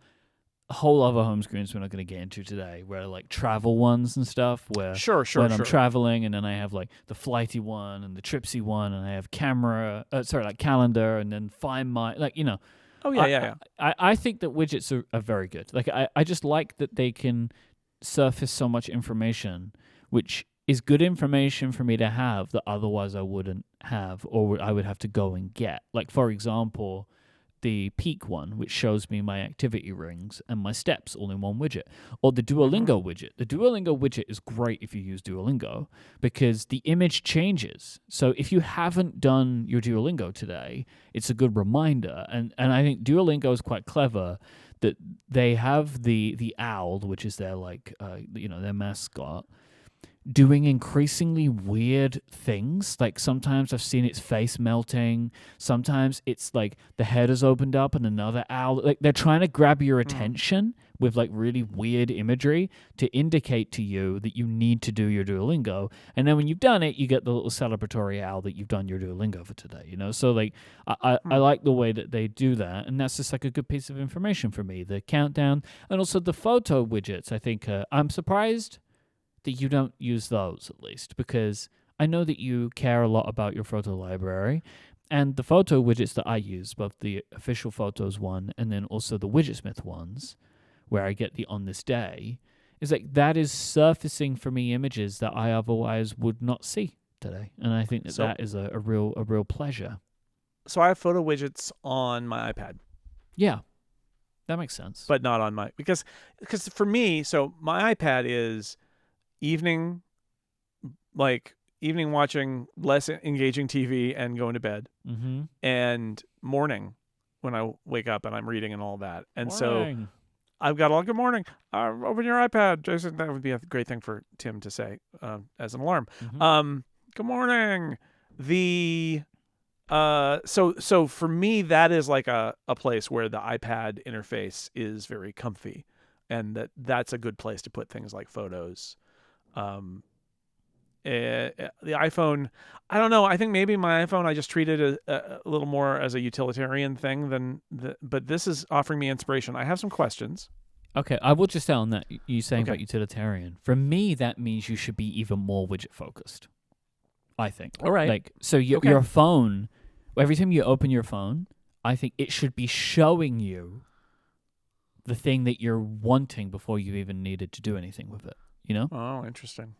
a whole other home screens we're not going to get into today, where like travel ones and stuff, where sure, when I'm sure. traveling, and then I have like the flighty one and the tripsy one, and I have like calendar, and then find my Oh yeah, I yeah, yeah. I think that widgets are very good. Like I just like that they can surface so much information, which is good information for me to have that otherwise I wouldn't have, or I would have to go and get. Like for example, the peak one, which shows me my activity rings and my steps all in one widget, or the Duolingo widget. The Duolingo widget is great if you use Duolingo because the image changes. So if you haven't done your Duolingo today, it's a good reminder. And I think Duolingo is quite clever that they have the owl, which is their their mascot, doing increasingly weird things. Like sometimes I've seen its face melting. Sometimes it's like the head has opened up and another owl. Like they're trying to grab your attention with like really weird imagery to indicate to you that you need to do your Duolingo. And then when you've done it, you get the little celebratory owl that you've done your Duolingo for today. So like I like the way that they do that, and that's just like a good piece of information for me. The countdown and also the photo widgets. I think I'm surprised that you don't use those, at least, because I know that you care a lot about your photo library, and the photo widgets that I use, both the official photos one and then also the Widgetsmith ones, where I get the on this day, is like that is surfacing for me images that I otherwise would not see today, and I think that So that is a real pleasure. so I have photo widgets on my iPad, Yeah, that makes sense. but not on my because for me, so my iPad is evening, like evening watching less engaging TV and going to bed, Mm-hmm. and morning when I wake up and I'm reading and all that. And so Morning. I've got all good morning. Open your iPad, Jason. That would be a great thing for Tim to say as an alarm. Mhm. Good morning. The so for me that is like a place where the iPad interface is very comfy, and that's a good place to put things like photos. The iPhone, I don't know. I think maybe my iPhone I just treat it a little more as a utilitarian thing but this is offering me inspiration. I have some questions. Okay, I will just say on that, you saying Okay. about utilitarian. For me, that means you should be even more widget focused, I think. All right. Like, so Okay. your phone, every time you open your phone, I think it should be showing you the thing that you're wanting before you even needed to do anything with it, you know? Oh, interesting.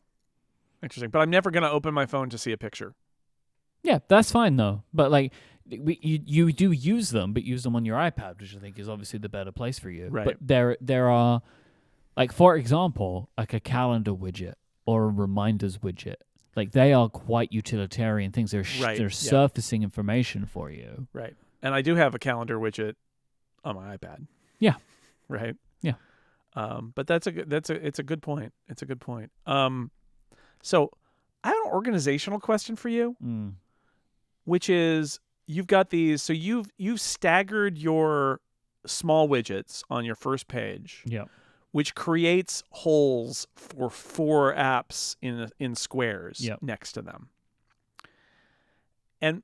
But I'm never going to open my phone to see a picture. Yeah, that's fine though. But like, you do use them, but use them on your iPad, which I think is obviously the better place for you. Right. But there are, like for example, like a calendar widget or a reminders widget. Like they are quite utilitarian things. They're Right, they're yeah. surfacing information for you. Right. And I do have a calendar widget on my iPad. Yeah. Right. Yeah. But it's a good point. It's a good point. So I have an organizational question for you, Mm. which is you've got these. So you've staggered your small widgets on your first page, Yeah. which creates holes for 4 apps in squares Yep. next to them. And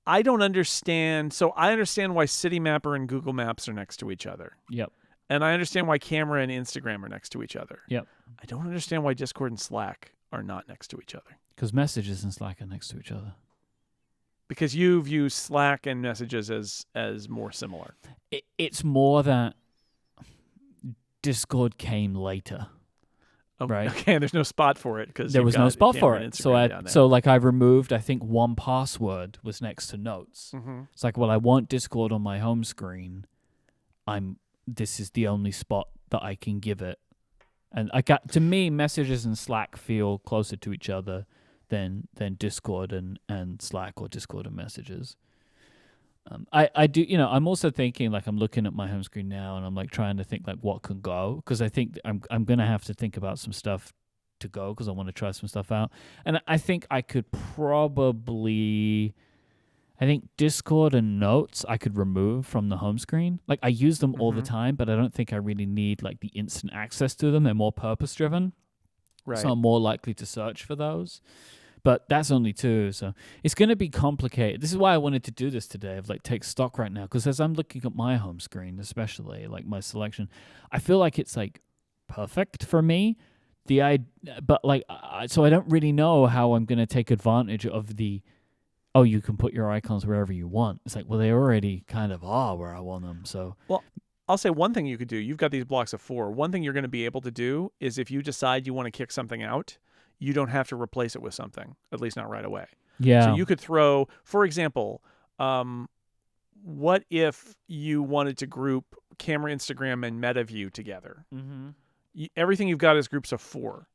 I don't understand. So I understand why City Mapper and Google Maps are next to each other. Yep. And I understand why Camera and Instagram are next to each other. Yep. I don't understand why Discord and Slack are not next to each other. Because messages and Slack are next to each other. Because you view Slack and messages as more similar. It's more that Discord came later. Oh, Right. Okay, and there's no spot for it because There was no spot for it. So I removed, I think, one password was next to notes. Mm-hmm. It's like, well, I want Discord on my home screen. This is the only spot that I can give it. And to me, messages and Slack feel closer to each other than Discord and Slack, or Discord and messages. I do, I'm also thinking, like, I'm looking at my home screen now and I'm like trying to think like what can go, because I think I'm going to have to think about some stuff to go because I want to try some stuff out. And I think I could probably I think Discord and Notes I could remove from the home screen. Like I use them all the time, but I don't think I really need like the instant access to them. They're more purpose driven. Right. So I'm more likely to search for those. But that's only two, so it's going to be complicated. This is why I wanted to do this today, of like take stock right now, because as I'm looking at my home screen, especially like my selection, I feel like it's like perfect for me. But like, so I don't really know how I'm going to take advantage of oh, you can put your icons wherever you want. It's like, well, they already kind of are where I want them. So well, I'll say one thing you could do. You've got these blocks of 4. One thing you're going to be able to do is if you decide you want to kick something out, you don't have to replace it with something, at least not right away. yeah. So you could throw, for example, what if you wanted to group Camera, Instagram, and MetaView together? Mm-hmm. Everything you've got is groups of 4.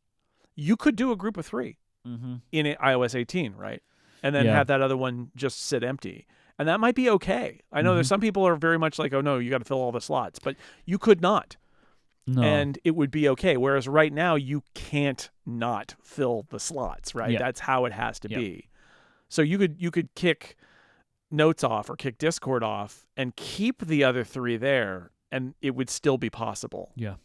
You could do a group of 3 in iOS 18, right? And then have that other one just sit empty. And that might be okay. I know there's some people are very much like, oh, no, you got to fill all the slots. But you could not. No. And it would be okay. Whereas right now, you can't not fill the slots, right? Yeah. That's how it has to be. So you could kick Notes off or kick Discord off and keep the other 3 there, and it would still be possible. Yeah.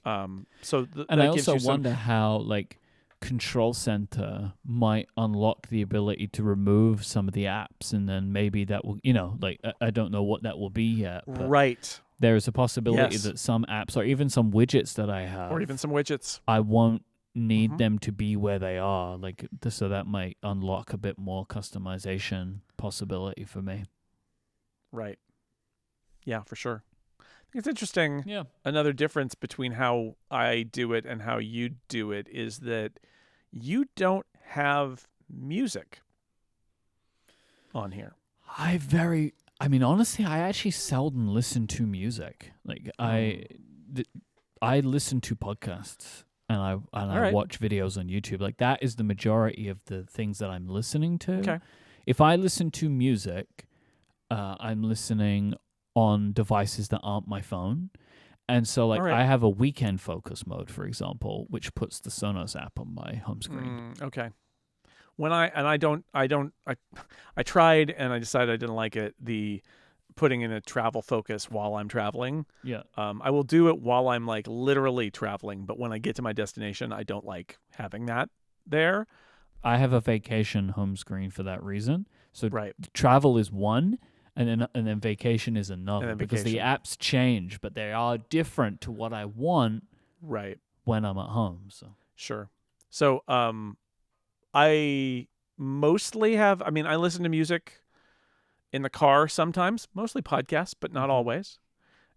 So and I also wonder how like Control Center might unlock the ability to remove some of the apps, and then maybe that will, like I don't know what that will be yet. But right. There is a possibility that some apps or even some widgets that I have, or even some widgets, I won't need them to be where they are. Like so that might unlock a bit more customization possibility for me. Right. Yeah, for sure. I think it's interesting. Yeah. Another difference between how I do it and how you do it is that you don't have music on here. I mean, honestly, I actually seldom listen to music. Like I listen to podcasts and I watch videos on YouTube. Like that is the majority of the things that I'm listening to. Okay. If I listen to music, I'm listening on devices that aren't my phone. And so like I have a weekend focus mode, for example, which puts the Sonos app on my home screen. Okay. I tried and I decided I didn't like it. The putting in a travel focus while I'm traveling. Yeah. I will do it while I'm like literally traveling, but when I get to my destination, I don't like having that there. I have a vacation home screen for that reason. So travel is one, and then vacation is another, because the apps change, but they are different to what I want when I'm at home. So sure. So I mostly have, I listen to music in the car sometimes, mostly podcasts, but not always.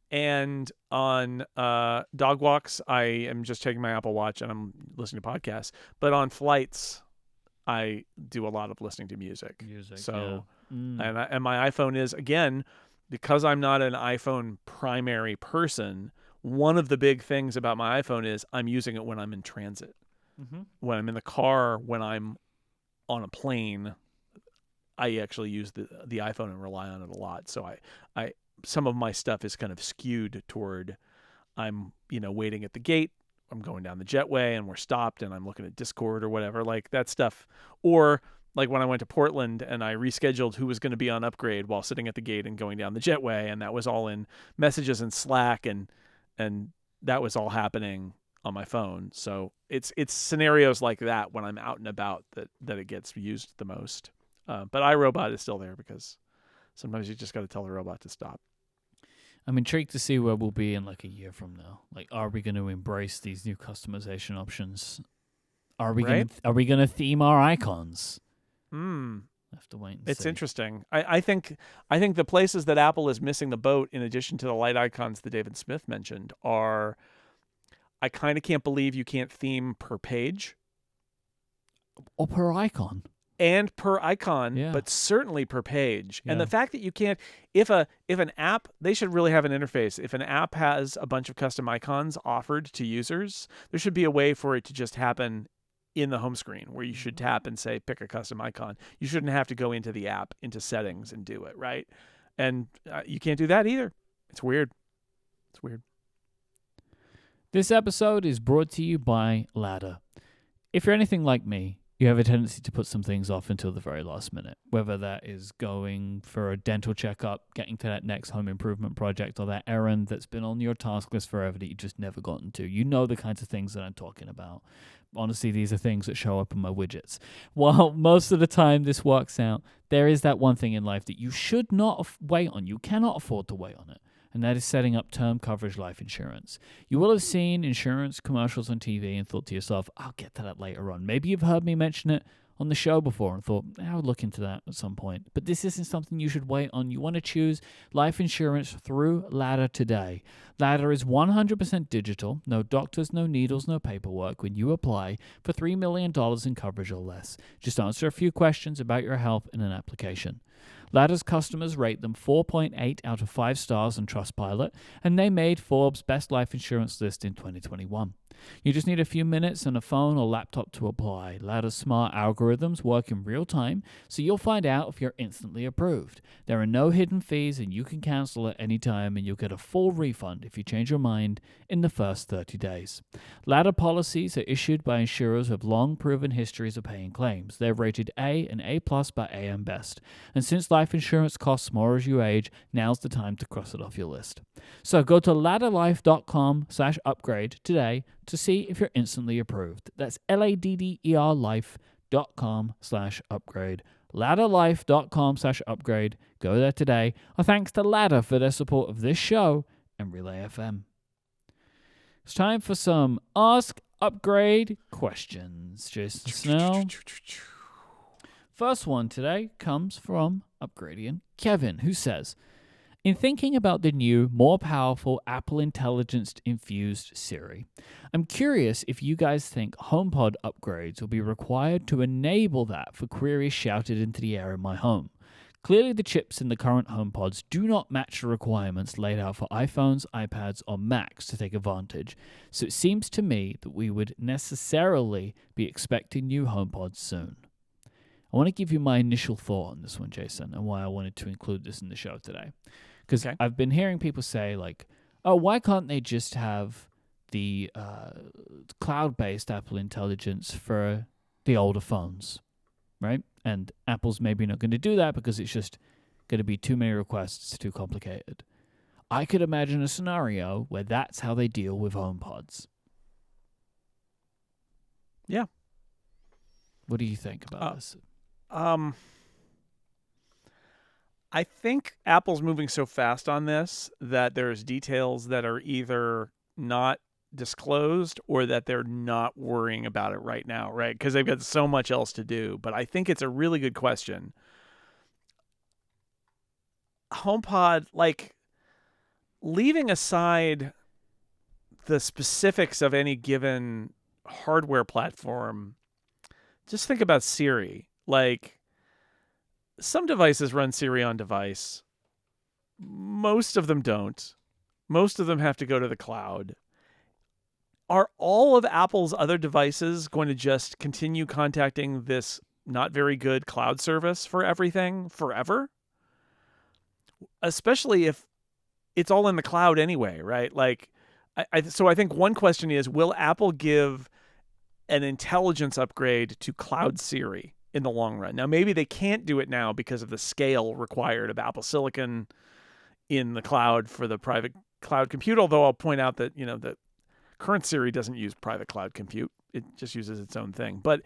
And on dog walks, I am just taking my Apple Watch and I'm listening to podcasts. But on flights, I do a lot of listening to music. So, and my iPhone is, again, because I'm not an iPhone primary person, one of the big things about my iPhone is I'm using it when I'm in transit. When I'm in the car, when I'm on a plane, I actually use the iPhone and rely on it a lot. So I some of my stuff is kind of skewed toward I'm waiting at the gate, I'm going down the jetway and we're stopped and I'm looking at Discord or whatever, like that stuff. Or like when I went to Portland and I rescheduled who was going to be on upgrade while sitting at the gate and going down the jetway, and that was all in messages and Slack, and that was all happening on my phone. So it's scenarios like that when I'm out and about that it gets used the most. But iRobot is still there because sometimes you just got to tell the robot to stop. I'm intrigued to see where we'll be in like a year from now. Like, are we going to embrace these new customization options? Are we going to theme our icons? Have to wait and see. It's interesting. I think the places that Apple is missing the boat, in addition to the light icons that David Smith mentioned, are I kind of can't believe you can't theme per page. Or per icon. And per icon, but certainly per page. Yeah. And the fact that you can't, if an app, they should really have an interface. If an app has a bunch of custom icons offered to users, there should be a way for it to just happen in the home screen where you should tap and say, pick a custom icon. You shouldn't have to go into the app, into settings and do it, right? And you can't do that either. It's weird. It's weird. This episode is brought to you by Ladder. If you're anything like me, you have a tendency to put some things off until the very last minute, whether that is going for a dental checkup, getting to that next home improvement project, or that errand that's been on your task list forever that you just never gotten to. You know the kinds of things that I'm talking about. Honestly, these are things that show up in my widgets. While most of the time this works out, there is that one thing in life that you should not wait on. You cannot afford to wait on it. And that is setting up term coverage life insurance. You will have seen insurance commercials on TV and thought to yourself, I'll get to that later on. Maybe you've heard me mention it on the show before and thought, I'll look into that at some point. But this isn't something you should wait on. You want to choose life insurance through Ladder today. Ladder is 100% digital, no doctors, no needles, no paperwork when you apply for $3 million in coverage or less. Just answer a few questions about your health in an application. Ladder's customers rate them 4.8 out of 5 stars on Trustpilot, and they made Forbes' Best Life Insurance list in 2021. You just need a few minutes and a phone or laptop to apply. Ladder's smart algorithms work in real time, so you'll find out if you're instantly approved. There are no hidden fees, and you can cancel at any time, and you'll get a full refund if you change your mind in the first 30 days. Ladder policies are issued by insurers with long proven histories of paying claims. They're rated A and A+ by AM Best. And since life insurance costs more as you age, now's the time to cross it off your list. So go to ladderlife.com/upgrade today to see if you're instantly approved. That's LADDER life.com/upgrade. Ladderlife.com/upgrade. Go there today. Our thanks to Ladder for their support of this show and Relay FM. It's time for some Ask Upgrade questions. Jason Snell. First one today comes from Upgradian Kevin, who says, in thinking about the new, more powerful Apple Intelligence-infused Siri, I'm curious if you guys think HomePod upgrades will be required to enable that for queries shouted into the air in my home. Clearly, the chips in the current HomePods do not match the requirements laid out for iPhones, iPads, or Macs to take advantage, so it seems to me that we would necessarily be expecting new HomePods soon. I want to give you my initial thought on this one, Jason, and why I wanted to include this in the show today. Because I've been hearing people say, like, oh, why can't they just have the cloud-based Apple Intelligence for the older phones, right? And Apple's maybe not going to do that because it's just going to be too many requests, too complicated. I could imagine a scenario where that's how they deal with HomePods. Yeah. What do you think about this? I think Apple's moving so fast on this that there's details that are either not disclosed or that they're not worrying about it right now, right? Because they've got so much else to do. But I think it's a really good question. HomePod, like, leaving aside the specifics of any given hardware platform, just think about Siri. Like, some devices run Siri on device. Most of them don't. Most of them have to go to the cloud. Are all of Apple's other devices going to just continue contacting this not very good cloud service for everything forever? Especially if it's all in the cloud anyway, right? Like, so I think one question is, will Apple give an intelligence upgrade to Cloud Siri in the long run? Now, maybe they can't do it now because of the scale required of Apple Silicon in the cloud for the private cloud compute, although I'll point out that, you know, the current Siri doesn't use private cloud compute. It just uses its own thing. But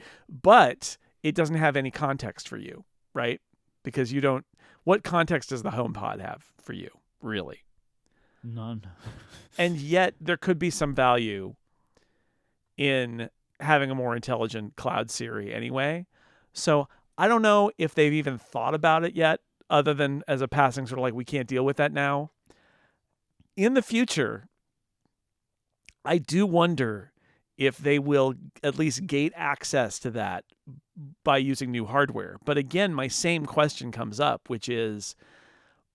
it doesn't have any context for you, right? Because you don't... What context does the HomePod have for you, really? None. And yet there could be some value in having a more intelligent Cloud Siri anyway. So I don't know if they've even thought about it yet, other than as a passing sort of like, we can't deal with that now. In the future, I do wonder if they will at least gate access to that by using new hardware. But again, my same question comes up, which is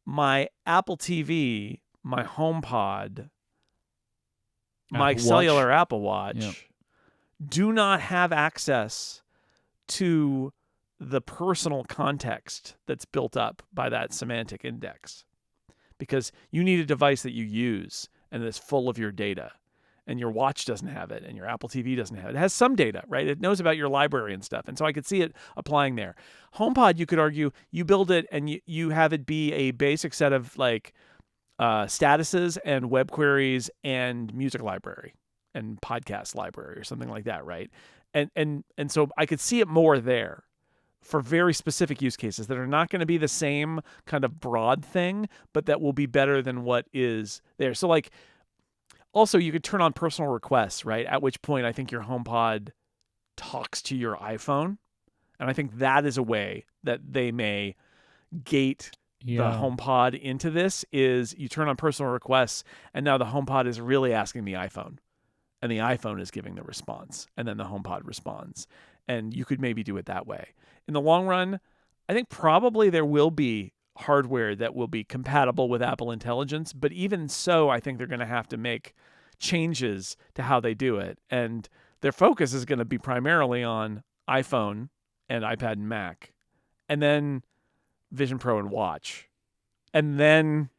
my Apple TV, my HomePod, my cellular Apple Watch do not have access to the personal context that's built up by that semantic index, because you need a device that you use and that's full of your data. and your watch doesn't have it, and your Apple TV doesn't have it. It has some data, right? It knows about your library and stuff. And so I could see it applying there. HomePod, you could argue, you build it and you have it be a basic set of like statuses and web queries and music library and podcast library or something like that, right? And so I could see it more there for very specific use cases that are not going to be the same kind of broad thing, but that will be better than what is there. So like, also, you could turn on personal requests, right? At which point I think your HomePod talks to your iPhone. And I think that is a way that they may gate the HomePod into this, is you turn on personal requests and now the HomePod is really asking the iPhone. And the iPhone is giving the response. And then the HomePod responds. And you could maybe do it that way. In the long run, I think probably there will be hardware that will be compatible with Apple Intelligence, but even so, I think they're going to have to make changes to how they do it, and their focus is going to be primarily on iPhone and iPad and Mac, and then Vision Pro and Watch, and then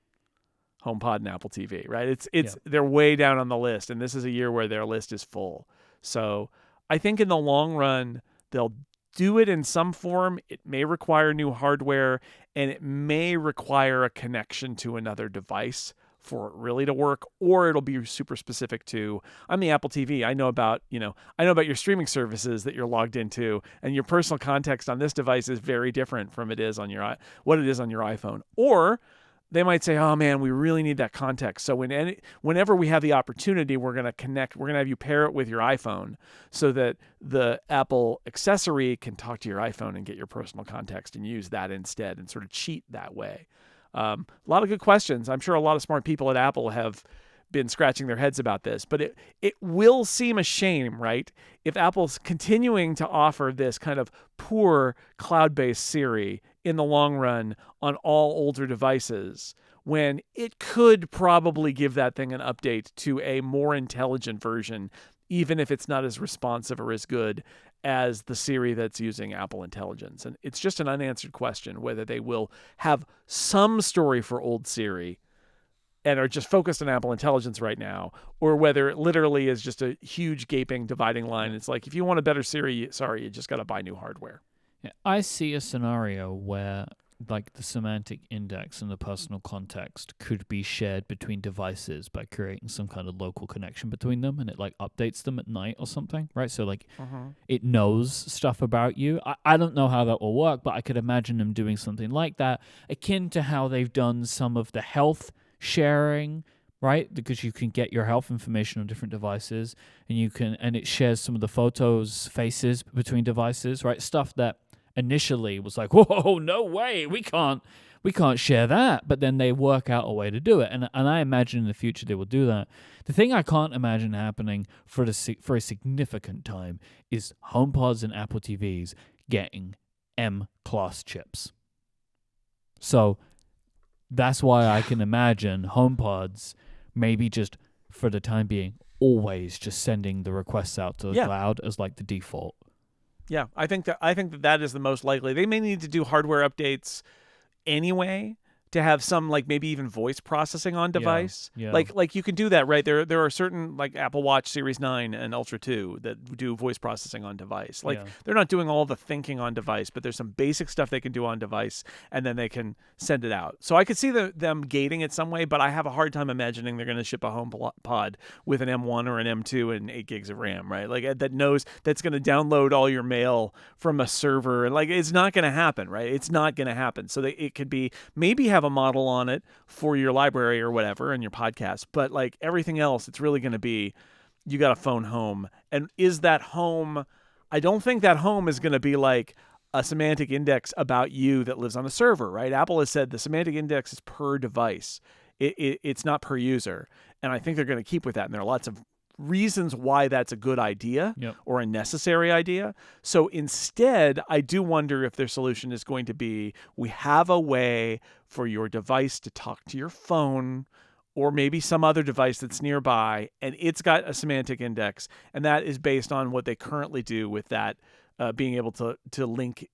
HomePod and Apple TV, right? They're way down on the list, and this is a year where their list is full. So I think in the long run, they'll do it in some form. It may require new hardware, and it may require a connection to another device for it really to work, or it'll be super specific to, I'm the Apple TV. I know about your streaming services that you're logged into, and your personal context on this device is very different from what it is on your iPhone. Or they might say, oh man, we really need that context. So whenever we have the opportunity, we're going to connect, we're going to have you pair it with your iPhone so that the Apple accessory can talk to your iPhone and get your personal context and use that instead and sort of cheat that way. A lot of good questions. I'm sure a lot of smart people at Apple have been scratching their heads about this, but it will seem a shame, right? If Apple's continuing to offer this kind of poor cloud-based Siri in the long run on all older devices, when it could probably give that thing an update to a more intelligent version, even if it's not as responsive or as good as the Siri that's using Apple Intelligence. And it's just an unanswered question whether they will have some story for old Siri and are just focused on Apple Intelligence right now, or whether it literally is just a huge gaping dividing line. It's like, if you want a better Siri, sorry, you just got to buy new hardware. Yeah, I see a scenario where like the semantic index and the personal context could be shared between devices by creating some kind of local connection between them, and it like updates them at night or something, right? So like it knows stuff about you. I don't know how that will work, but I could imagine them doing something like that, akin to how they've done some of the health sharing, right? Because you can get your health information on different devices, and it shares some of the photos, faces between devices, right? Stuff that initially was like, whoa, no way, we can't share that, but then they work out a way to do it, and I imagine in the future they will do that. The thing I can't imagine happening for a significant time is HomePods and Apple TVs getting M-class chips. So that's why I can imagine HomePods maybe just for the time being always just sending the requests out to the cloud as like the default. Yeah, I think that is the most likely. They may need to do hardware updates anyway to have some like maybe even voice processing on device. Yeah. Like you can do that, right? There are certain like Apple Watch Series 9 and Ultra 2 that do voice processing on device. Like they're not doing all the thinking on device, but there's some basic stuff they can do on device, and then they can send it out. So I could see them gating it some way, but I have a hard time imagining they're going to ship a HomePod with an M1 or an M2 and 8 gigs of RAM, right? Like that's going to download all your mail from a server, and like it's not going to happen, right? It's not going to happen. So it could be maybe have a model on it for your library or whatever and your podcast, but like everything else, it's really going to be you got a phone home. And is that home, I don't think that home is going to be like a semantic index about you that lives on a server, right? Apple has said the semantic index is per device. It's not per user. And I think they're going to keep with that. And there are lots of reasons why that's a good idea or a necessary idea. So instead, I do wonder if their solution is going to be, we have a way for your device to talk to your phone or maybe some other device that's nearby, and it's got a semantic index, and that is based on what they currently do with that being able to link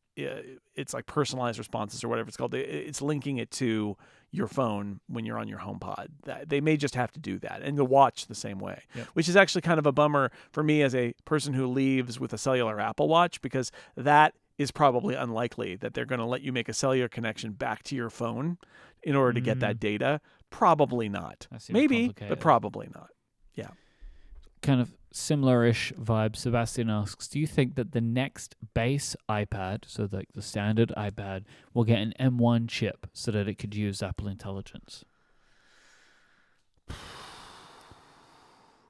it's like personalized responses or whatever it's called. It's linking it to your phone when you're on your HomePod. They may just have to do that, and the watch the same way, which is actually kind of a bummer for me as a person who leaves with a cellular Apple Watch, because that is probably unlikely that they're going to let you make a cellular connection back to your phone in order to get that data. Probably not. Maybe, but probably not. Yeah. Kind of similar-ish vibe. Sebastian asks, do you think that the next base iPad, so like the standard iPad, will get an M1 chip so that it could use Apple Intelligence?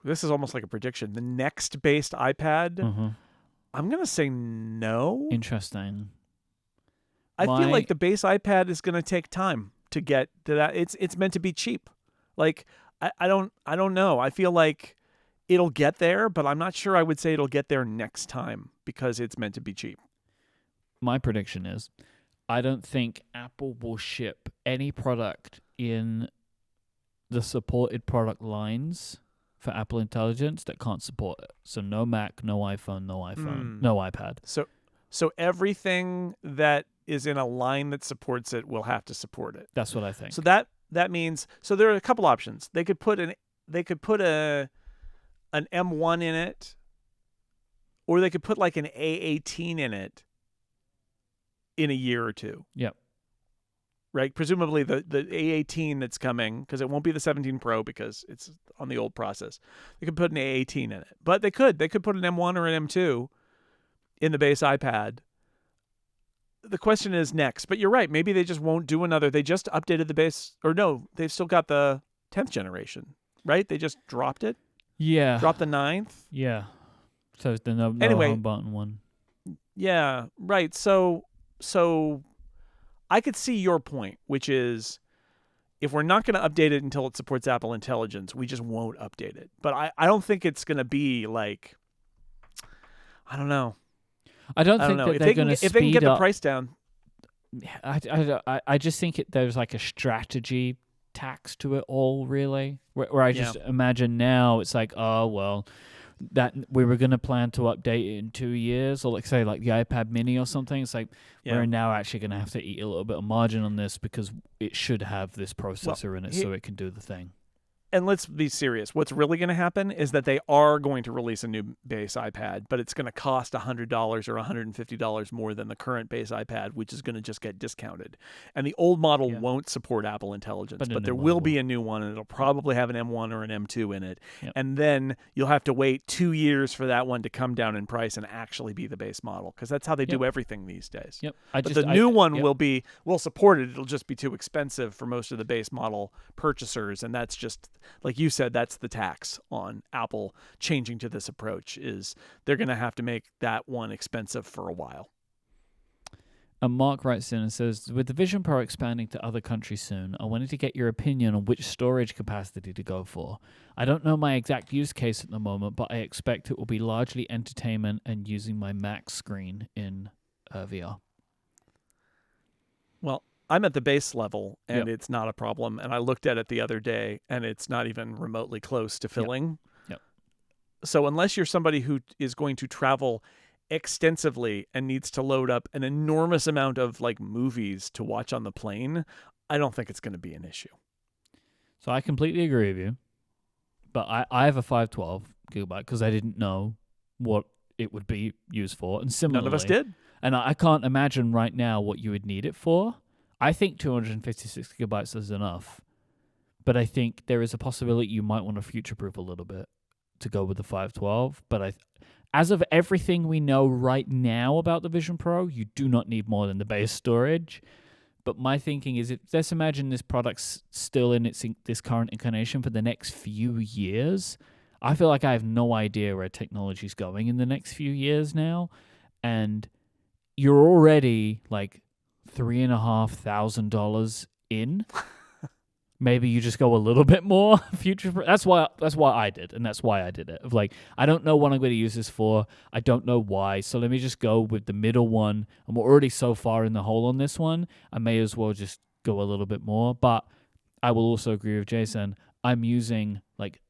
This is almost like a prediction. The next based iPad, I'm going to say no. Interesting. I feel like the base iPad is going to take time to get to that. It's meant to be cheap. Like, I don't know. I feel like it'll get there, but I'm not sure I would say it'll get there next time because it's meant to be cheap. My prediction is I don't think Apple will ship any product in the supported product lines for Apple Intelligence that can't support it. So no Mac, no iPhone, no iPad. So everything that is in a line that supports it will have to support it. That's what I think. So that means, so there are a couple options. They could put an M1 in it, or they could put like an A18 in it in a year or two. Yep. Right? Presumably the A18 that's coming, because it won't be the 17 Pro because it's on the old process. They could put an A18 in it. But they could put an M1 or an M2 in the base iPad. The question is next. But you're right. Maybe they just won't do another. They just updated the base. Or no, they've still got the 10th generation, right? They just dropped it. Yeah. Drop the 9th? Yeah. So the no home button one. Yeah, right. So I could see your point, which is if we're not going to update it until it supports Apple Intelligence, we just won't update it. But I don't think it's going to be like, I don't know. I don't think that they're going to speed up. If they can get the price down. I just think there's like a strategy tax to it all, really, where I just imagine now it's like, oh well, that we were going to plan to update it in 2 years, or like say like the iPad mini or something. It's like we're now actually going to have to eat a little bit of margin on this because it should have this processor in it so it can do the thing. And let's be serious. What's really going to happen is that they are going to release a new base iPad, but it's going to cost $100 or $150 more than the current base iPad, which is going to just get discounted. And the old model won't support Apple Intelligence, but there will be a new one, and it'll probably have an M1 or an M2 in it. Yep. And then you'll have to wait 2 years for that one to come down in price and actually be the base model, because that's how they do everything these days. Yep. But the new one will support it. It'll just be too expensive for most of the base model purchasers, and that's just, like you said, that's the tax on Apple changing to this approach, is they're going to have to make that one expensive for a while. And Mark writes in and says, with the Vision Pro expanding to other countries soon, I wanted to get your opinion on which storage capacity to go for. I don't know my exact use case at the moment, but I expect it will be largely entertainment and using my Mac screen in VR. Well, I'm at the base level, and it's not a problem. And I looked at it the other day, and it's not even remotely close to filling. Yep. So unless you're somebody who is going to travel extensively and needs to load up an enormous amount of like movies to watch on the plane, I don't think it's going to be an issue. So I completely agree with you. But I have a 512 gigabyte because I didn't know what it would be used for. And similarly, none of us did. And I can't imagine right now what you would need it for. I think 256 gigabytes is enough, but I think there is a possibility you might want to future-proof a little bit to go with the 512. But as of everything we know right now about the Vision Pro, you do not need more than the base storage. But my thinking is, let's imagine this product's still in this current incarnation for the next few years. I feel like I have no idea where technology's going in the next few years now, and you're already like $3,500 in. Maybe you just go a little bit more future. That's why I did, and that's why I did it. Of like, I don't know what I'm going to use this for. I don't know why. So let me just go with the middle one. And we're already so far in the hole on this one. I may as well just go a little bit more. But I will also agree with Jason. I'm using like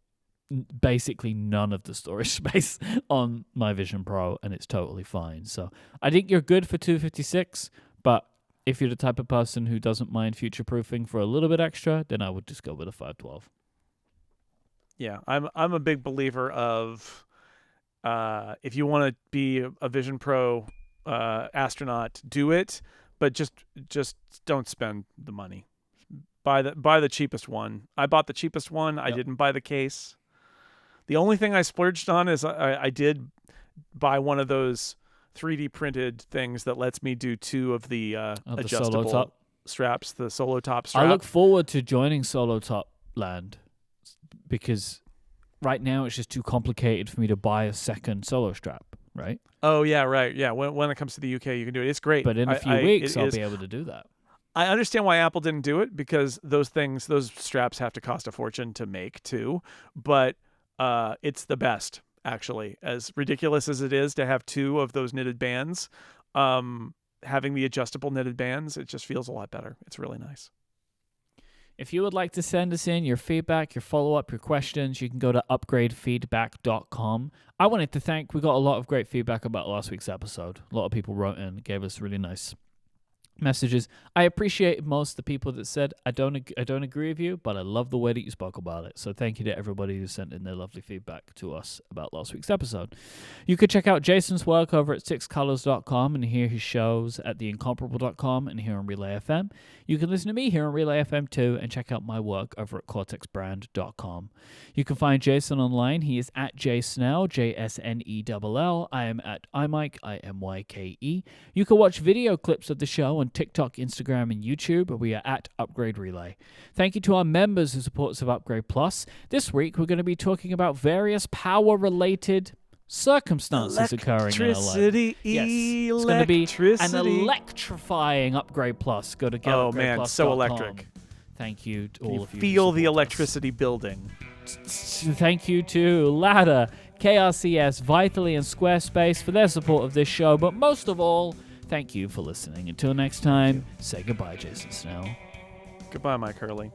basically none of the storage space on my Vision Pro, and it's totally fine. So I think you're good for 256, but if you're the type of person who doesn't mind future-proofing for a little bit extra, then I would just go with a 512. Yeah, I'm a big believer of if you want to be a Vision Pro astronaut, do it, but just don't spend the money. Buy the cheapest one. I bought the cheapest one. I didn't buy the case. The only thing I splurged on is I did buy one of those 3D printed things that lets me do 2 of the adjustable Solo Top straps, the Solo Top strap. I look forward to joining Solo Top land because right now it's just too complicated for me to buy a second Solo strap, right? Oh, yeah, right. Yeah, when it comes to the UK, you can do it. It's great. But in a few weeks, I'll be able to do that. I understand why Apple didn't do it because those straps have to cost a fortune to make too. But it's the best, actually. As ridiculous as it is to have 2 of those knitted bands, having the adjustable knitted bands, it just feels a lot better. It's really nice. If you would like to send us in your feedback, your follow-up, your questions, you can go to upgradefeedback.com. I wanted to we got a lot of great feedback about last week's episode. A lot of people wrote in, gave us really nice messages. I appreciate most of the people that said, I don't agree with you, but I love the way that you spoke about it. So thank you to everybody who sent in their lovely feedback to us about last week's episode. You could check out Jason's work over at sixcolors.com and hear his shows at theincomparable.com and here on Relay FM. You can listen to me here on Relay FM too and check out my work over at cortexbrand.com. You can find Jason online. He is at jsnell, JSNELL. I am at iMike, IMYKE. You can watch video clips of the show on TikTok, Instagram, and YouTube. We are at Upgrade Relay. Thank you to our members who support us of Upgrade Plus. This week, we're going to be talking about various power-related circumstances occurring in our life. Yes, it's going to be an electrifying Upgrade Plus. Go to getupgradeplus.com. Oh man, so electric. Thank you to all of you. Feel the electricity building. Thank you to Ladder, KRCS, Vitally, and Squarespace for their support of this show. But most of all, thank you for listening. Until next time, say goodbye, Jason Snell. Goodbye, Mike Hurley.